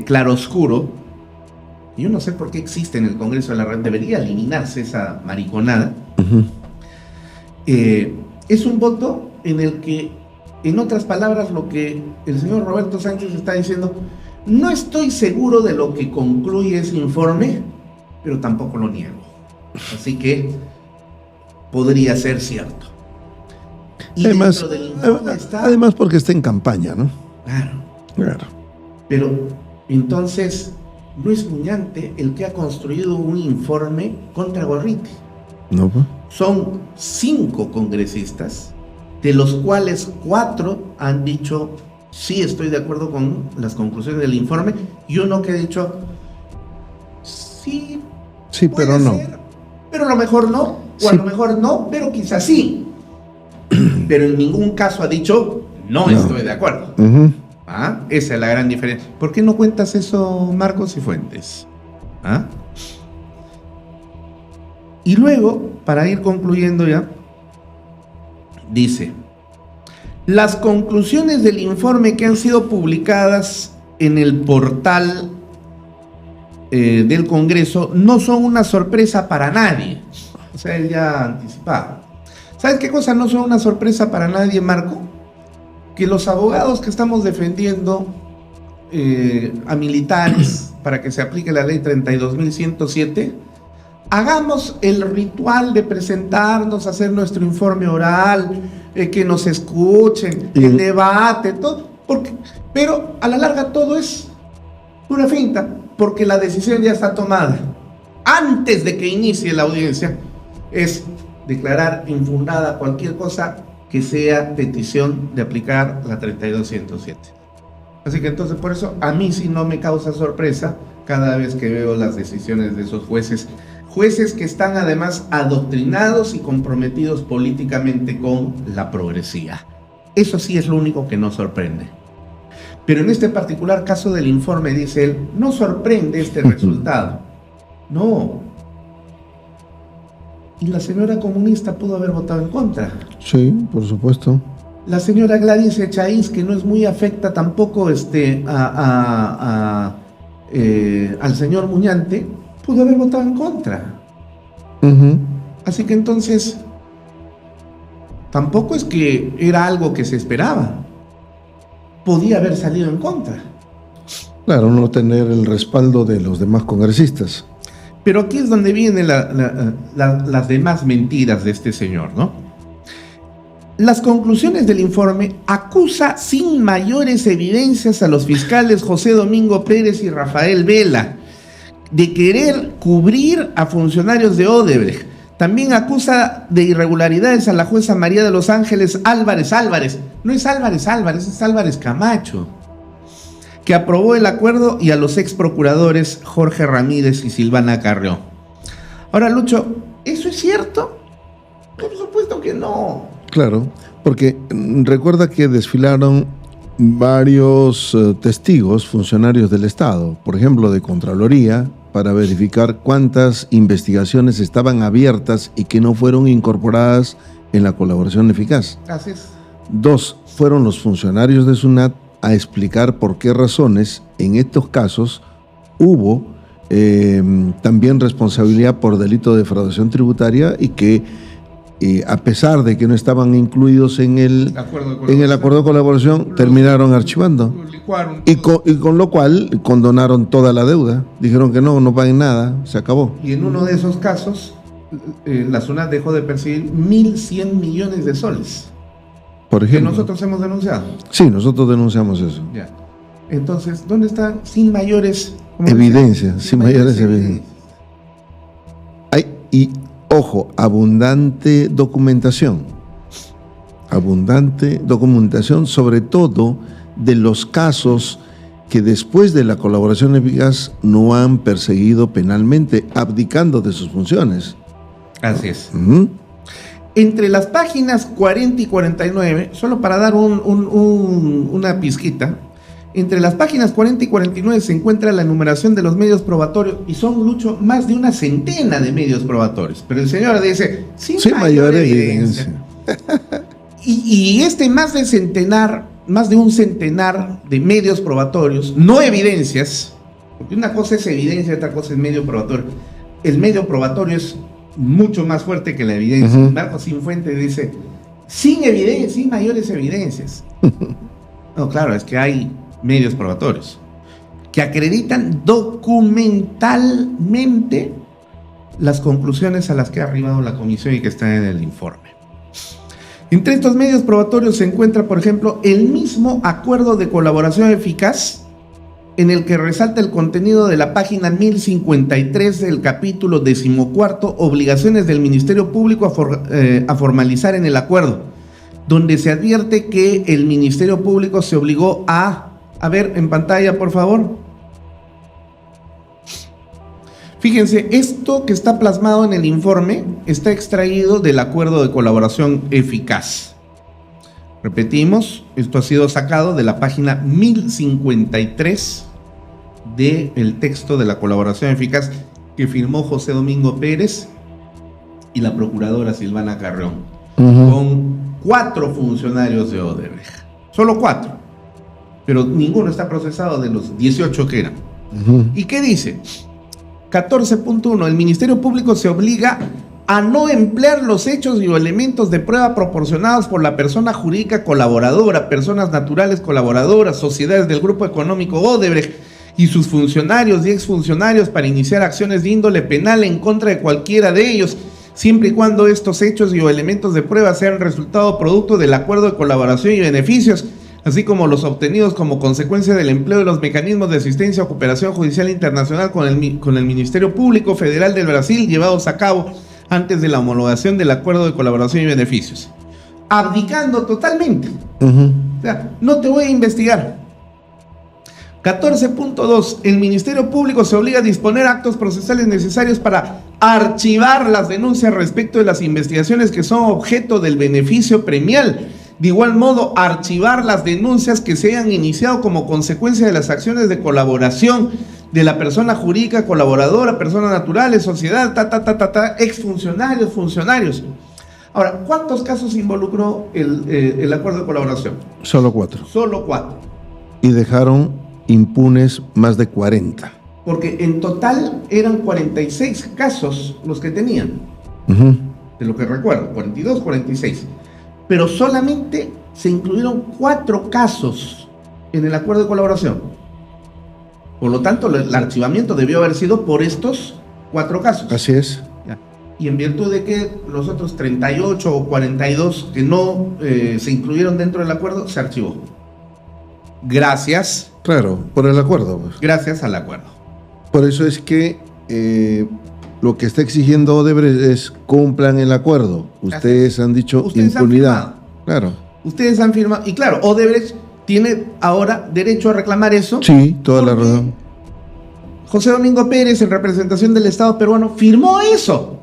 claroscuro, yo no sé por qué existe en el Congreso de la República, debería eliminarse esa mariconada. Es un voto en el que, en otras palabras, lo que el señor Roberto Sánchez está diciendo, no estoy seguro de lo que concluye ese informe, pero tampoco lo niego. Así que podría ser cierto. Y Además, dentro del informe está... además porque está en campaña, ¿no? Claro. Pero entonces no es Muñante el que ha construido un informe contra Gorriti. No, pues. Son 5 congresistas, de los cuales 4 han dicho sí estoy de acuerdo con las conclusiones del informe, y uno que ha dicho sí, pero no. ser, pero a lo mejor no, o Sí. a lo mejor no, pero quizás sí. Pero en ningún caso ha dicho no estoy de acuerdo. Esa es la gran diferencia. ¿Por qué no cuentas eso, Marcos y Fuentes? Y luego, para ir concluyendo ya, dice: las conclusiones del informe que han sido publicadas en el portal del Congreso no son una sorpresa para nadie. O sea, él ya anticipaba. ¿Sabes qué cosa no son una sorpresa para nadie, Marco? Que los abogados que estamos defendiendo a militares para que se aplique la ley 32.107, hagamos el ritual de presentarnos, hacer nuestro informe oral, que nos escuchen, el debate, todo, pero a la larga todo es pura finta, porque la decisión ya está tomada. Antes de que inicie la audiencia, es declarar infundada cualquier cosa que sea petición de aplicar la 32.107. Así que entonces por eso a mí sí no me causa sorpresa cada vez que veo las decisiones de esos jueces que están además adoctrinados y comprometidos políticamente con la progresía. Eso sí es lo único que nos sorprende. Pero en este particular caso del informe, dice él, no sorprende este resultado. No. Y la señora comunista pudo haber votado en contra. Sí, por supuesto. La señora Gladys Echaíz, que no es muy afecta tampoco al señor Muñante, pudo haber votado en contra. Así que entonces tampoco es que era algo que se esperaba. Podía haber salido en contra. Claro, no tener el respaldo de los demás congresistas. Pero aquí es donde vienen las demás mentiras de este señor, ¿no? Las conclusiones del informe acusa sin mayores evidencias a los fiscales José Domingo Pérez y Rafael Vela de querer cubrir a funcionarios de Odebrecht. También acusa de irregularidades a la jueza María de los Ángeles Álvarez. No es Álvarez, es Álvarez Camacho, que aprobó el acuerdo, y a los ex procuradores Jorge Ramírez y Silvana Carrió. Ahora, Lucho, ¿eso es cierto? Por supuesto que no. Claro, porque recuerda que desfilaron varios testigos, funcionarios del Estado, por ejemplo, de Contraloría, para verificar cuántas investigaciones estaban abiertas y que no fueron incorporadas en la colaboración eficaz. Así es. 2, fueron los funcionarios de SUNAT a explicar por qué razones en estos casos hubo también responsabilidad por delito de defraudación tributaria, y que a pesar de que no estaban incluidos en el acuerdo de colaboración, terminaron archivando. Y con lo cual condonaron toda la deuda. Dijeron que no paguen nada, se acabó. Y en uno de esos casos, la SUNAT dejó de percibir 1.100 millones de soles. Por Que ejemplo. nosotros hemos denunciado. Sí, nosotros denunciamos eso. Ya. Entonces, ¿dónde están sin mayores Evidencias, sin mayores evidencias. Y, ojo, abundante documentación. Abundante documentación, sobre todo de los casos que después de la colaboración eficaz no han perseguido penalmente, abdicando de sus funciones. Así es. Ujú. Entre las páginas 40 y 49, solo para dar una pizquita, entre las páginas 40 y 49 se encuentra la enumeración de los medios probatorios, y son, Lucho, más de una centena de medios probatorios. Pero el señor dice, sin mayor evidencia. Y más de un centenar de medios probatorios, no evidencias, porque una cosa es evidencia, otra cosa es medio probatorio. El medio probatorio es mucho más fuerte que la evidencia. Uh-huh. Marcos Cifuentes dice, sin evidencia, sin mayores evidencias. No, claro, es que hay medios probatorios que acreditan documentalmente las conclusiones a las que ha arribado la comisión y que están en el informe. Entre estos medios probatorios se encuentra, por ejemplo, el mismo acuerdo de colaboración eficaz, en el que resalta el contenido de la página 1053 del capítulo 14, obligaciones del Ministerio Público a formalizar en el acuerdo, donde se advierte que el Ministerio Público se obligó a ver en pantalla, por favor. Fíjense, esto que está plasmado en el informe está extraído del acuerdo de colaboración eficaz. Repetimos, esto ha sido sacado de la página 1053 del texto de la colaboración eficaz que firmó José Domingo Pérez y la procuradora Silvana Carrión, Uh-huh. con 4 funcionarios de Odebrecht. Solo 4, pero ninguno está procesado de los 18 que eran. Uh-huh. ¿Y qué dice? 14.1. El Ministerio Público se obliga a no emplear los hechos y o elementos de prueba proporcionados por la persona jurídica colaboradora, personas naturales colaboradoras, sociedades del grupo económico Odebrecht y sus funcionarios y exfuncionarios para iniciar acciones de índole penal en contra de cualquiera de ellos, siempre y cuando estos hechos y o elementos de prueba sean resultado producto del acuerdo de colaboración y beneficios, así como los obtenidos como consecuencia del empleo de los mecanismos de asistencia o cooperación judicial internacional con el Ministerio Público Federal del Brasil llevados a cabo antes de la homologación del acuerdo de colaboración y beneficios. Abdicando totalmente. Uh-huh. O sea, no te voy a investigar. 14.2. El Ministerio Público se obliga a disponer actos procesales necesarios para archivar las denuncias respecto de las investigaciones que son objeto del beneficio premial. De igual modo, archivar las denuncias que se hayan iniciado como consecuencia de las acciones de colaboración de la persona jurídica colaboradora, personas naturales, sociedad, exfuncionarios, funcionarios. Ahora, ¿cuántos casos involucró el acuerdo de colaboración? Solo 4. Solo 4. Y dejaron impunes más de 40. Porque en total eran 46 casos los que tenían, Uh-huh. de lo que recuerdo, 42, 46. Pero solamente se incluyeron 4 casos en el acuerdo de colaboración. Por lo tanto, el archivamiento debió haber sido por estos 4 casos. Así es. Y en virtud de que los otros 38 o 42 que no se incluyeron dentro del acuerdo, se archivó. Gracias. Claro, por el acuerdo. Pues. Gracias al acuerdo. Por eso es que lo que está exigiendo Odebrecht es cumplan el acuerdo. Ustedes han dicho Ustedes impunidad. han Claro. Ustedes han firmado. Y claro, Odebrecht tiene ahora derecho a reclamar eso. Sí, toda la porque razón. José Domingo Pérez, en representación del Estado peruano, firmó eso,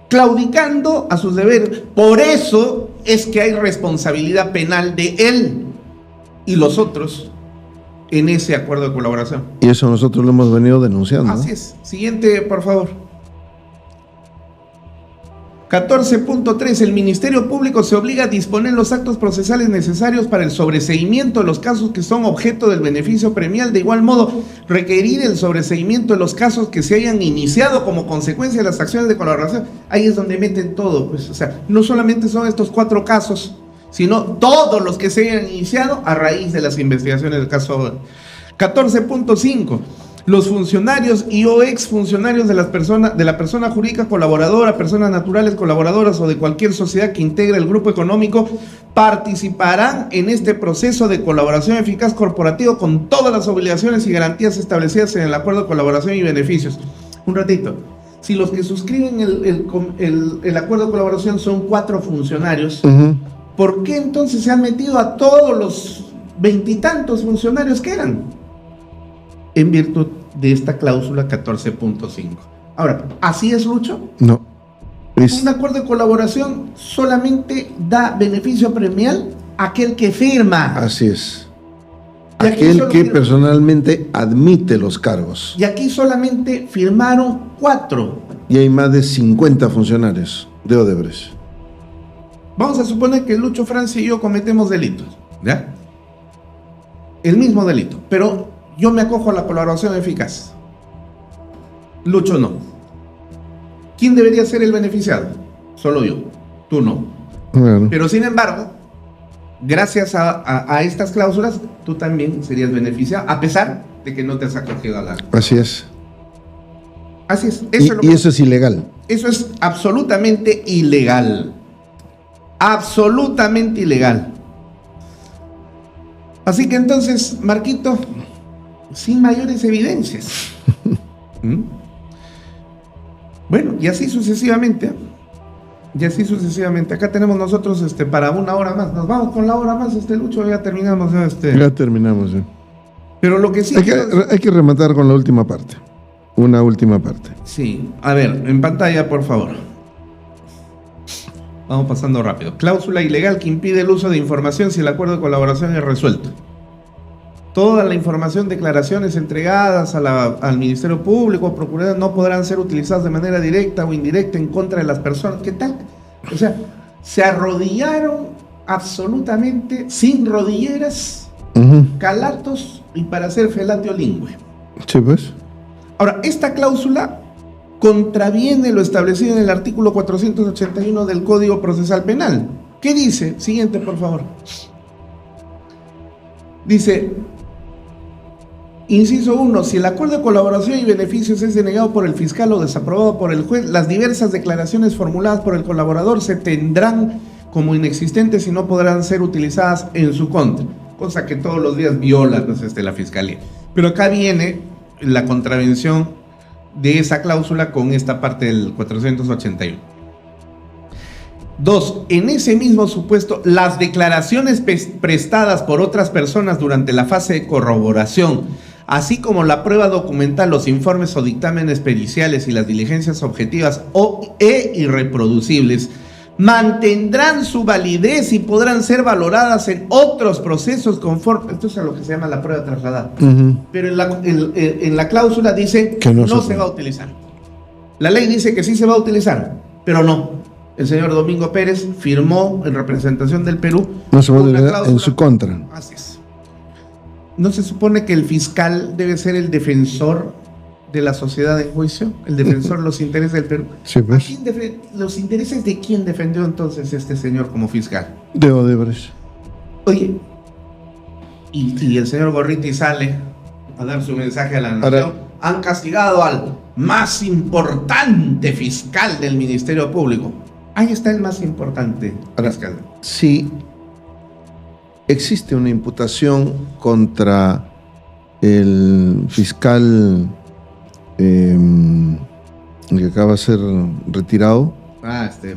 claudicando a sus deberes. Por eso es que hay responsabilidad penal de él y los otros en ese acuerdo de colaboración. Y eso nosotros lo hemos venido denunciando. Así es. Siguiente, por favor. 14.3. El Ministerio Público se obliga a disponer los actos procesales necesarios para el sobreseimiento de los casos que son objeto del beneficio premial. De igual modo, requerir el sobreseimiento de los casos que se hayan iniciado como consecuencia de las acciones de colaboración. Ahí es donde meten todo, pues. O sea, no solamente son estos 4 casos, sino todos los que se hayan iniciado a raíz de las investigaciones del caso. 14.5. Los funcionarios y o exfuncionarios de la persona jurídica colaboradora, personas naturales colaboradoras o de cualquier sociedad que integre el grupo económico participarán en este proceso de colaboración eficaz corporativo con todas las obligaciones y garantías establecidas en el acuerdo de colaboración y beneficios. Un ratito. Si los que suscriben el acuerdo de colaboración son 4 funcionarios, ¿por qué entonces se han metido a todos los 20 y tantos funcionarios que eran? En virtud de esta cláusula 14.5. Ahora, ¿así es, Lucho? No. Un acuerdo de colaboración solamente da beneficio premial a aquel que firma. Así es. Y aquí Aquel solo que firma. personalmente admite los cargos. Y aquí solamente firmaron 4. Y hay más de 50 funcionarios de Odebrecht. Vamos a suponer que Lucho, Francia y yo cometemos delitos, ¿ya? El mismo delito, pero yo me acojo a la colaboración eficaz. Lucho no. ¿Quién debería ser el beneficiado? Solo yo, tú no. Bueno, Pero sin embargo, gracias a estas cláusulas, tú también serías beneficiado, a pesar de que no te has acogido a la... así es. Así es. Y eso es ilegal. Eso es absolutamente ilegal. Absolutamente ilegal. Así que entonces, Marquito, sin mayores evidencias. ¿Mm? Bueno, y así sucesivamente. Y así sucesivamente. Acá tenemos nosotros para 1 hora más. Nos vamos con la hora más, Lucho, ya terminamos. Ya terminamos. Ya. Pero lo que sí... Hay que rematar con la última parte. Una última parte. Sí, a ver, en pantalla, por favor. Vamos pasando rápido. Cláusula ilegal que impide el uso de información si el acuerdo de colaboración es resuelto. Toda la información, declaraciones entregadas al Ministerio Público o Procuraduría no podrán ser utilizadas de manera directa o indirecta en contra de las personas. ¿Qué tal? O sea, se arrodillaron absolutamente sin rodilleras, calatos y para hacer felatio lingüe. Sí, pues. Ahora, esta cláusula contraviene lo establecido en el artículo 481 del Código Procesal Penal. ¿Qué dice? Siguiente, por favor. Dice, inciso 1, si el acuerdo de colaboración y beneficios es denegado por el fiscal o desaprobado por el juez, las diversas declaraciones formuladas por el colaborador se tendrán como inexistentes y no podrán ser utilizadas en su contra, cosa que todos los días viola la Fiscalía. Pero acá viene la contravención de esa cláusula con esta parte del 481. 2. En ese mismo supuesto, las declaraciones prestadas por otras personas durante la fase de corroboración, así como la prueba documental, los informes o dictámenes periciales y las diligencias objetivas e irreproducibles, mantendrán su validez y podrán ser valoradas en otros procesos conforme. Esto es a lo que se llama la prueba trasladada. Pero en la cláusula dice que no se va a utilizar. La ley dice que sí se va a utilizar, pero no. El señor Domingo Pérez firmó en representación del Perú. No se va a utilizar en su contra. Así es. ¿No se supone que el fiscal debe ser el defensor de la sociedad en juicio? El defensor de los intereses del Perú. Sí, pues. ¿Los intereses de quién defendió entonces este señor como fiscal? De Odebrecht. Oye, y el señor Gorriti sale a dar su mensaje a la nación. Ahora, han castigado al más importante fiscal del Ministerio Público. Ahí está el más importante fiscal. Si existe una imputación contra el fiscal que acaba de ser retirado,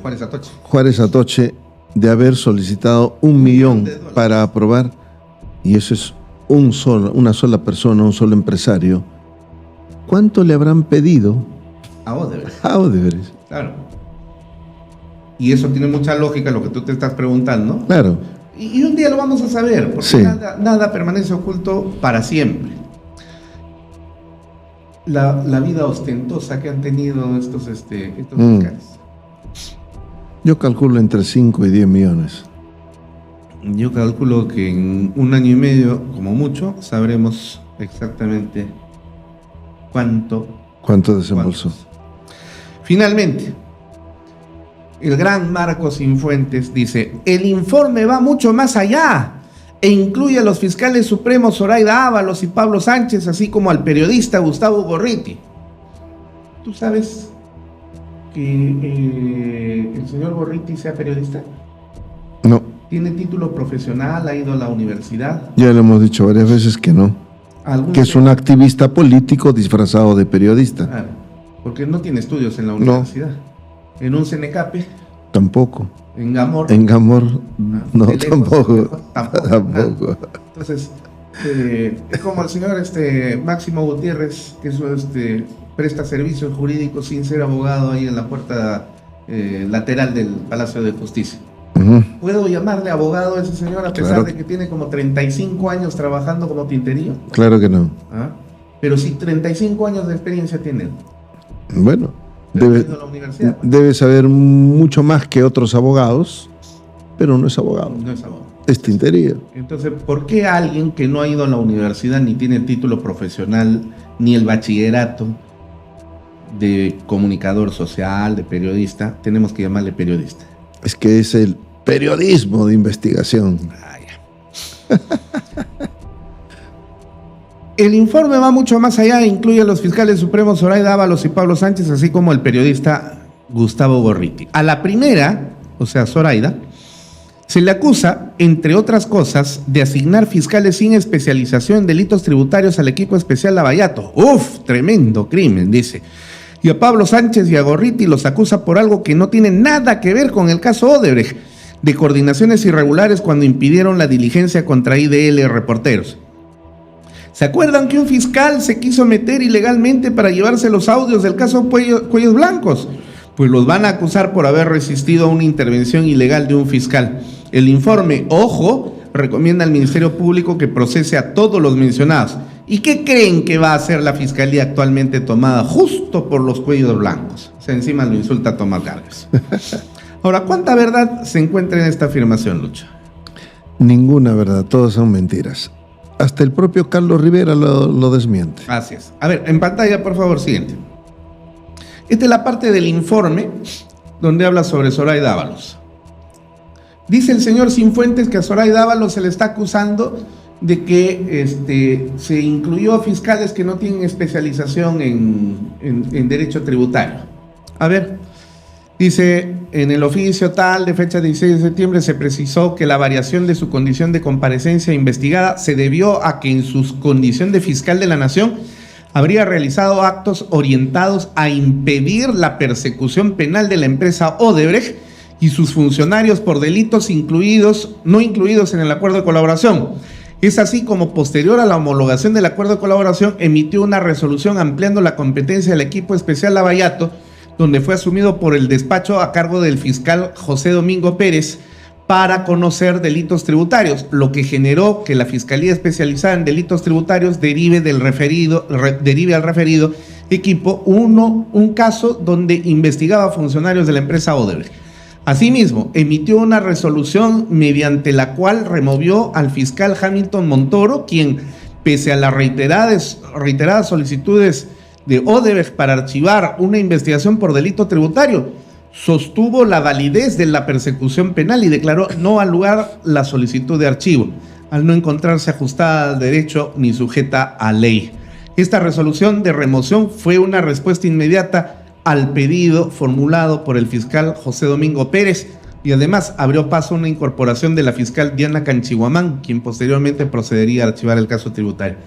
Juárez Atoche. Juárez Atoche, de haber solicitado $1 millón para aprobar, y eso es una sola persona, un solo empresario, ¿cuánto le habrán pedido A Odebrecht. a Odebrecht? Claro. Y eso tiene mucha lógica lo que tú te estás preguntando. Claro. Y un día lo vamos a saber, porque Sí. nada permanece oculto para siempre. La vida ostentosa que han tenido estos fiscales. Yo calculo entre 5 y 10 millones. Yo calculo que en 1 año y medio, como mucho, sabremos exactamente cuánto desembolsó. Finalmente, el gran Marcos Cifuentes dice, el informe va mucho más allá. e incluye a los fiscales supremos Zoraida Ábalos y Pablo Sánchez, así como al periodista Gustavo Gorriti. ¿Tú sabes que el señor Gorriti sea periodista? No, ¿Tiene título profesional? ¿Ha ido a la universidad? ya le hemos dicho varias veces que no. Que es un activista político disfrazado de periodista. Claro, porque no tiene estudios en la universidad. En un CNCAPE, Tampoco. en Gamor. En Gamor, no, de lejos, tampoco. tampoco. Entonces, es como el señor Máximo Gutiérrez, que eso, presta servicios jurídicos sin ser abogado ahí en la puerta lateral del Palacio de Justicia. Ujú. ¿Puedo llamarle abogado a ese señor a pesar Claro. de que tiene como 35 años trabajando como tinterillo? Claro que no. ¿Ah? Pero si 35 años de experiencia tiene él. Bueno, Pero ha debe, ido a la universidad. debe saber mucho más que otros abogados, pero no es abogado, No es abogado. es tintería. Entonces, ¿por qué alguien que no ha ido a la universidad ni tiene el título profesional ni el bachillerato de comunicador social, de periodista, tenemos que llamarle periodista? Es que es el periodismo de investigación. El informe va mucho más allá e incluye a los fiscales supremos Zoraida Ábalos y Pablo Sánchez, así como el periodista Gustavo Gorriti. A la primera, o sea, Zoraida, se le acusa, entre otras cosas, de asignar fiscales sin especialización en delitos tributarios al equipo especial Lavallato. ¡Uf! Tremendo crimen, dice. Y a Pablo Sánchez y a Gorriti los acusa por algo que no tiene nada que ver con el caso Odebrecht, de coordinaciones irregulares cuando impidieron la diligencia contra IDL Reporteros. ¿Se acuerdan que un fiscal se quiso meter ilegalmente para llevarse los audios del caso Cuellos Blancos? Pues los van a acusar por haber resistido a una intervención ilegal de un fiscal. El informe, ojo, recomienda al Ministerio Público que procese a todos los mencionados. ¿Y qué creen que va a hacer la fiscalía actualmente tomada justo por los Cuellos Blancos? O sea, encima lo insulta a Tomás Vargas. Ahora, ¿cuánta verdad se encuentra en esta afirmación, Lucho? Ninguna verdad, todas son mentiras. Hasta el propio Carlos Rivera lo desmiente. Así es. A ver, en pantalla, por favor, siguiente. Esta es la parte del informe donde habla sobre Zoraida Ábalos. Dice el señor Cifuentes que a Zoraida Ábalos se le está acusando de que se incluyó a fiscales que no tienen especialización en derecho tributario. A ver, dice, en el oficio tal de fecha 16 de septiembre se precisó que la variación de su condición de comparecencia investigada se debió a que en su condición de fiscal de la Nación habría realizado actos orientados a impedir la persecución penal de la empresa Odebrecht y sus funcionarios por delitos no incluidos en el acuerdo de colaboración. Es así como posterior a la homologación del acuerdo de colaboración emitió una resolución ampliando la competencia del equipo especial Lavallato, donde fue asumido por el despacho a cargo del fiscal José Domingo Pérez para conocer delitos tributarios, lo que generó que la Fiscalía Especializada en Delitos Tributarios derive al referido equipo un caso donde investigaba funcionarios de la empresa Odebrecht. Asimismo, emitió una resolución mediante la cual removió al fiscal Hamilton Montoro, quien, pese a las reiteradas solicitudes de Odebrecht para archivar una investigación por delito tributario, sostuvo la validez de la persecución penal y declaró no al lugar la solicitud de archivo, al no encontrarse ajustada al derecho ni sujeta a ley. Esta resolución de remoción fue una respuesta inmediata al pedido formulado por el fiscal José Domingo Pérez y además abrió paso a una incorporación de la fiscal Diana Canchiguamán, quien posteriormente procedería a archivar el caso tributario.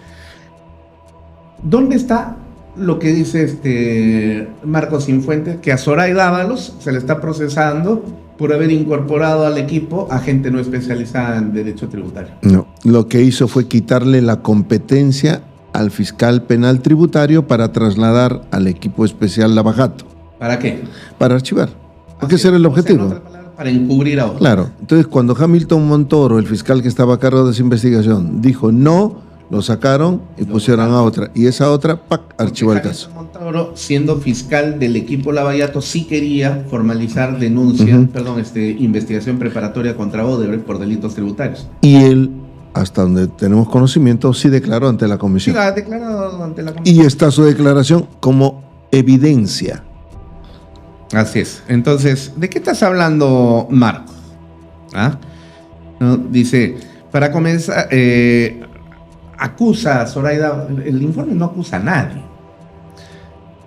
¿Dónde está lo que dice Marcos Cifuentes? Que a Zoraida Ábalos se le está procesando por haber incorporado al equipo a gente no especializada en derecho tributario. No, lo que hizo fue quitarle la competencia al fiscal penal tributario para trasladar al equipo especial Lavallato. ¿Para qué? Para archivar. Porque ese era el objetivo. O sea, en otras palabras, para encubrir a otro. Claro. Entonces, cuando Hamilton Montoro, el fiscal que estaba a cargo de esa investigación, dijo no, lo sacaron y pusieron a otra. Y esa otra, ¡pac!, archivó el caso. Montoro, siendo fiscal del equipo Lavallato, sí quería formalizar denuncia, investigación preparatoria contra Odebrecht por delitos tributarios. Y él, hasta donde tenemos conocimiento, sí declaró ante la comisión. Sí, ha declarado ante la comisión. Y está su declaración como evidencia. Así es. Entonces, ¿de qué estás hablando, Marco? ¿Ah? ¿No? Dice, Para comenzar, acusa, Zoraida, el informe no acusa a nadie.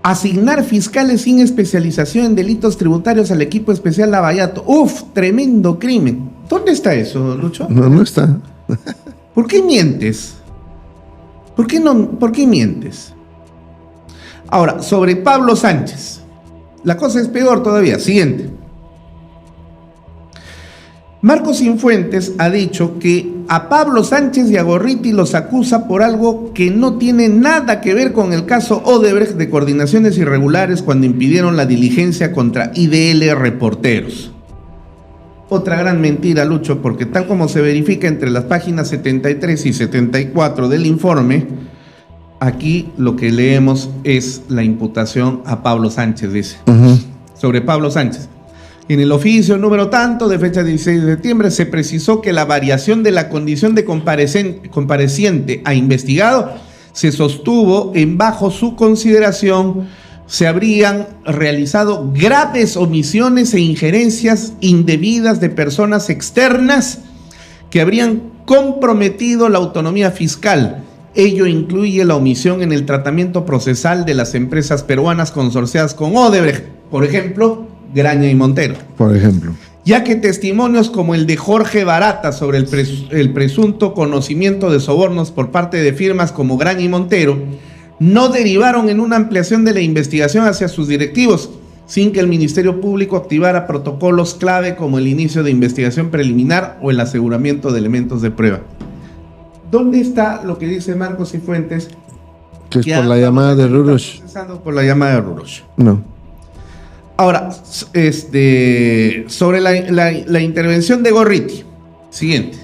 Asignar fiscales sin especialización en delitos tributarios al equipo especial Lavallato. ¡Uf! Tremendo crimen. ¿Dónde está eso, Lucho? No está. ¿Por qué mientes? ¿Por qué mientes? Ahora, sobre Pablo Sánchez. La cosa es peor todavía. Siguiente. Marcos Cifuentes ha dicho que a Pablo Sánchez y a Gorriti los acusa por algo que no tiene nada que ver con el caso Odebrecht de coordinaciones irregulares cuando impidieron la diligencia contra IDL Reporteros. Otra gran mentira, Lucho, porque tal como se verifica entre las páginas 73 y 74 del informe, aquí lo que leemos es la imputación a Pablo Sánchez, dice. Sobre Pablo Sánchez. En el oficio número tanto de fecha 16 de septiembre se precisó que la variación de la condición de compareciente a investigado se sostuvo en bajo su consideración se habrían realizado graves omisiones e injerencias indebidas de personas externas que habrían comprometido la autonomía fiscal. Ello incluye la omisión en el tratamiento procesal de las empresas peruanas consorciadas con Odebrecht, por ejemplo, Graña y Montero. Por ejemplo. Ya que testimonios como el de Jorge Barata sobre el presunto conocimiento de sobornos por parte de firmas como Graña y Montero no derivaron en una ampliación de la investigación hacia sus directivos, sin que el Ministerio Público activara protocolos clave como el inicio de investigación preliminar o el aseguramiento de elementos de prueba. ¿Dónde está lo que dice Marcos Cifuentes? Que es por la llamada de Rurush. Por la llamada de Rurush. No. Ahora, sobre la intervención de Gorriti. Siguiente.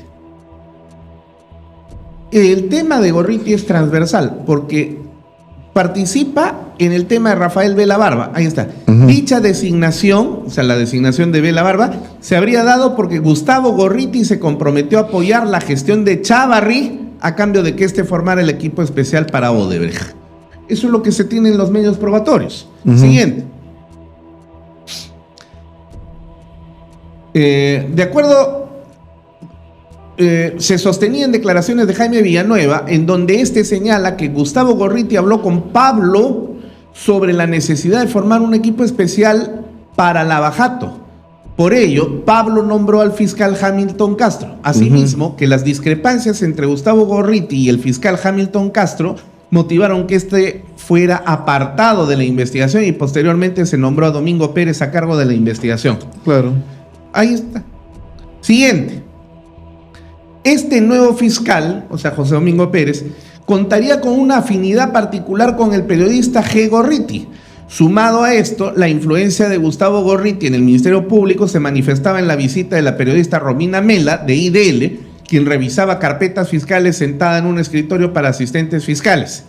El tema de Gorriti es transversal porque participa en el tema de Rafael Vela Barba. Ahí está. Dicha designación, o sea, la designación de Vela Barba, se habría dado porque Gustavo Gorriti se comprometió a apoyar la gestión de Chávarri a cambio de que éste formara el equipo especial para Odebrecht. Eso es lo que se tiene en los medios probatorios. Siguiente. De acuerdo, se sostenía en declaraciones de Jaime Villanueva, en donde este señala que Gustavo Gorriti habló con Pablo sobre la necesidad de formar un equipo especial para Lavajato. Por ello, Pablo nombró al fiscal Hamilton Castro. Asimismo, que las discrepancias entre Gustavo Gorriti y el fiscal Hamilton Castro motivaron que este fuera apartado de la investigación y posteriormente se nombró a Domingo Pérez a cargo de la investigación. Claro. Ahí está. Siguiente. Este nuevo fiscal, o sea, José Domingo Pérez, contaría con una afinidad particular con el periodista G. Gorriti. Sumado a esto, la influencia de Gustavo Gorriti en el Ministerio Público se manifestaba en la visita de la periodista Romina Mela, de IDL, quien revisaba carpetas fiscales sentada en un escritorio para asistentes fiscales.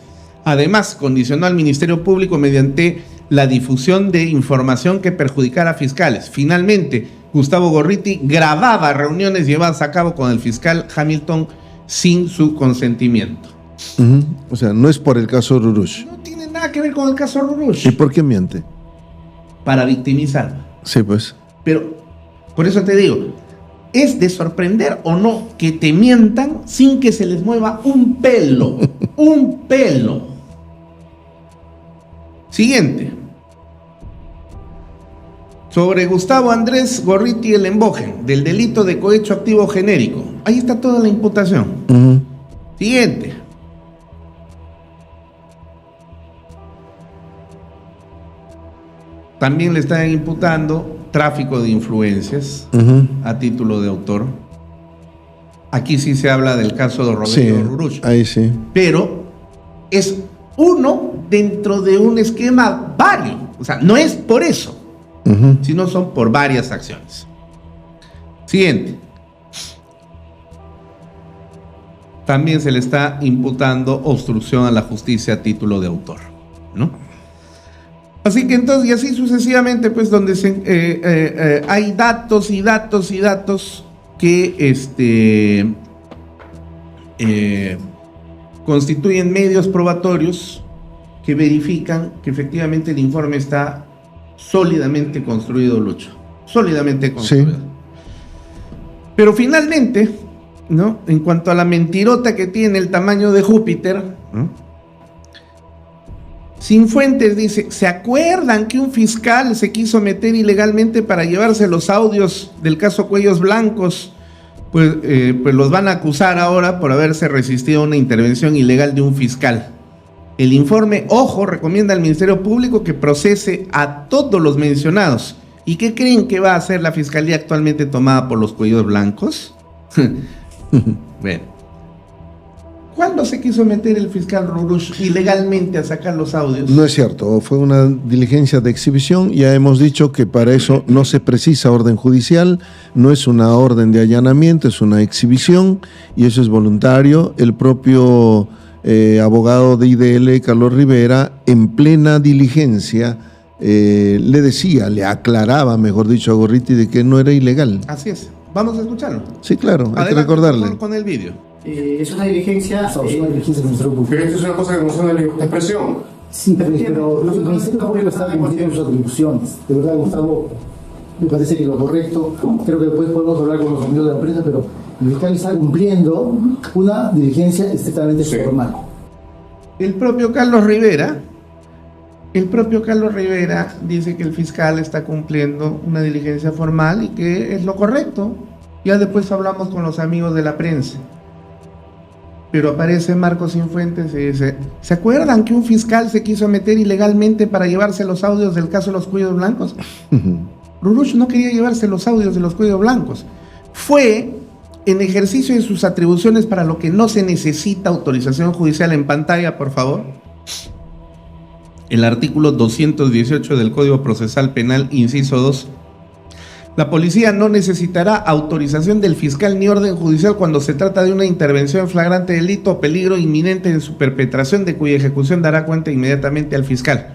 Además, condicionó al Ministerio Público mediante la difusión de información que perjudicara a fiscales. Finalmente, Gustavo Gorriti grababa reuniones llevadas a cabo con el fiscal Hamilton sin su consentimiento. O sea, no es por el caso Rurush. No tiene nada que ver con el caso Rurush. ¿Y por qué miente? Para victimizar. Sí, pues. Pero, por eso te digo, es de sorprender o no que te mientan sin que se les mueva un pelo. Un pelo. Siguiente. Sobre Gustavo Andrés Gorriti el Embogen, del delito de cohecho activo genérico. Ahí está toda la imputación. Siguiente. También le están imputando tráfico de influencias a título de autor. Aquí sí se habla del caso de Rodrigo Rurush. Ahí sí. Pero es uno dentro de un esquema vario. O sea, no es por eso, sino son por varias acciones. Siguiente. También se le está imputando obstrucción a la justicia a título de autor, ¿no? Así que entonces, y así sucesivamente, pues donde hay datos y datos y datos que constituyen medios probatorios que verifican que efectivamente el informe está sólidamente construido, Lucho. Sólidamente construido. Sí. Pero finalmente, ¿no? En cuanto a la mentirota que tiene el tamaño de Júpiter, ¿no? Cienfuentes dice, ¿se acuerdan que un fiscal se quiso meter ilegalmente para llevarse los audios del caso Cuellos Blancos? Pues los van a acusar ahora por haberse resistido a una intervención ilegal de un fiscal. El informe, ojo, recomienda al Ministerio Público que procese a todos los mencionados. ¿Y qué creen que va a hacer la fiscalía actualmente tomada por los Cuellos Blancos? Bueno, ¿cuándo se quiso meter el fiscal Rurush ilegalmente a sacar los audios? No es cierto, fue una diligencia de exhibición. Ya hemos dicho que para eso no se precisa orden judicial, no es una orden de allanamiento, es una exhibición y eso es voluntario. El propio abogado de IDL, Carlos Rivera, en plena diligencia, le decía, le aclaraba, mejor dicho, a Gorriti de que no era ilegal. Así es. Vamos a escucharlo. Sí, claro, hay Adelante, que recordarle. por favor, con el vídeo. Es una diligencia. Pero esto es una cosa que no es una libertad de expresión. Sí, pero el Ministerio Público está cumpliendo sus atribuciones. De verdad, Gustavo, me parece que lo correcto. Creo que después podemos hablar con los amigos de la prensa, pero el fiscal está cumpliendo una diligencia estrictamente formal. El propio Carlos Rivera dice que el fiscal está cumpliendo una diligencia formal y que es lo correcto. Ya después hablamos con los amigos de la prensa. Pero aparece Marcos Cienfuentes y dice, ¿se acuerdan que un fiscal se quiso meter ilegalmente para llevarse los audios del caso de los Cuellos Blancos? Rurush no quería llevarse los audios de los Cuellos Blancos. Fue en ejercicio de sus atribuciones para lo que no se necesita autorización judicial. En pantalla, por favor. El artículo 218 del Código Procesal Penal, inciso 2. La policía no necesitará autorización del fiscal ni orden judicial cuando se trata de una intervención flagrante delito o peligro inminente de su perpetración, de cuya ejecución dará cuenta inmediatamente al fiscal.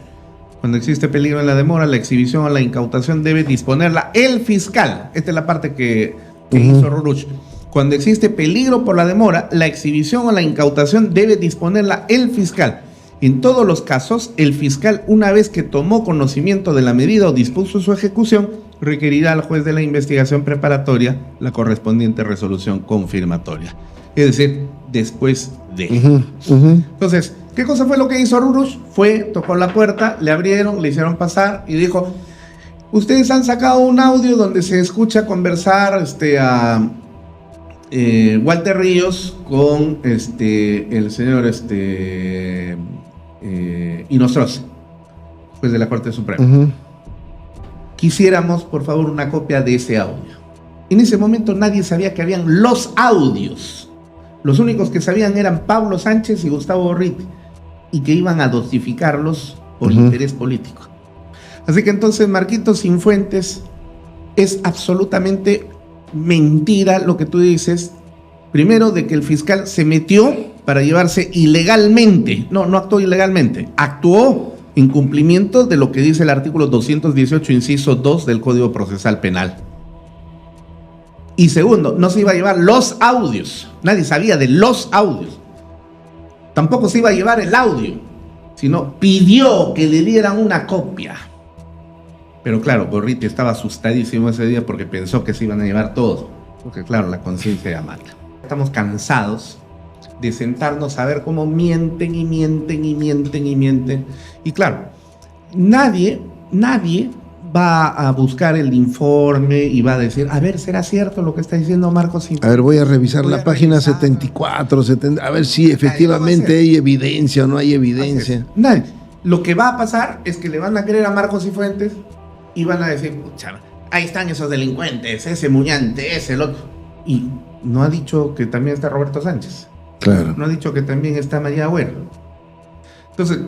Cuando existe peligro en la demora, la exhibición o la incautación debe disponerla el fiscal. Esta es la parte que hizo Rurush. Cuando existe peligro por la demora, la exhibición o la incautación debe disponerla el fiscal. En todos los casos, el fiscal, una vez que tomó conocimiento de la medida o dispuso su ejecución, requerirá al juez de la investigación preparatoria la correspondiente resolución confirmatoria. Es decir, después de. Entonces, ¿qué cosa fue lo que hizo Rurush? Tocó la puerta, le abrieron, le hicieron pasar y dijo, ustedes han sacado un audio donde se escucha conversar a Walter Ríos con el señor Inostroza, juez de la Corte Suprema. Quisiéramos, por favor, una copia de ese audio. En ese momento nadie sabía que habían los audios. Los únicos que sabían eran Pablo Sánchez y Gustavo Gorriti, y que iban a dosificarlos por interés político. Así que entonces, Marquitos Cienfuentes, es absolutamente mentira lo que tú dices. Primero, de que el fiscal se metió para llevarse ilegalmente. No actuó ilegalmente. Actuó en cumplimiento de lo que dice el artículo 218, inciso 2 del Código Procesal Penal. Y segundo, no se iba a llevar los audios. Nadie sabía de los audios. Tampoco se iba a llevar el audio, sino pidió que le dieran una copia. Pero claro, Gorriti estaba asustadísimo ese día porque pensó que se iban a llevar todo. Porque claro, la conciencia ya mata. Estamos cansados de sentarnos a ver cómo mienten y mienten y mienten y mienten. Y claro, nadie va a buscar el informe y va a decir, a ver, ¿será cierto lo que está diciendo Marcos? A ver, voy a revisar la página 74, 70, a ver si efectivamente hay evidencia o no hay evidencia. Nadie. Lo que va a pasar es que le van a creer a Marcos Cienfuentes y van a decir, pucha, ahí están esos delincuentes, ese Muñante, ese el otro. Y no ha dicho que también está Roberto Sánchez. Claro. No ha dicho que también está María Agüero. Entonces,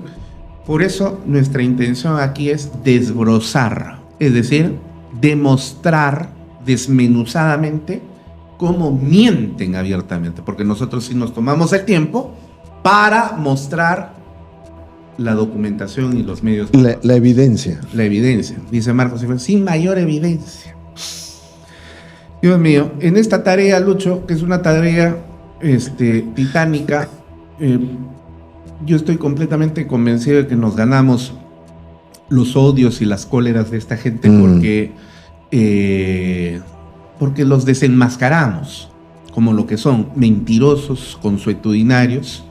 por eso nuestra intención aquí es desbrozar, es decir, demostrar desmenuzadamente cómo mienten abiertamente, porque nosotros sí nos tomamos el tiempo para mostrar la documentación y los medios. La evidencia. La evidencia, dice Marcos, sin mayor evidencia. Dios mío, en esta tarea, Lucho, que es una tarea titánica, yo estoy completamente convencido de que nos ganamos los odios y las cóleras de esta gente porque los desenmascaramos como lo que son, mentirosos, consuetudinarios,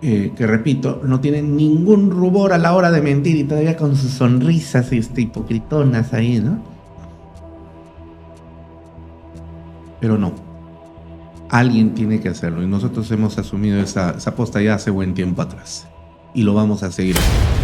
que repito, no tienen ningún rubor a la hora de mentir y todavía con sus sonrisas hipocritonas ahí, ¿no? Pero no. Alguien tiene que hacerlo y nosotros hemos asumido esa posta ya hace buen tiempo atrás y lo vamos a seguir haciendo.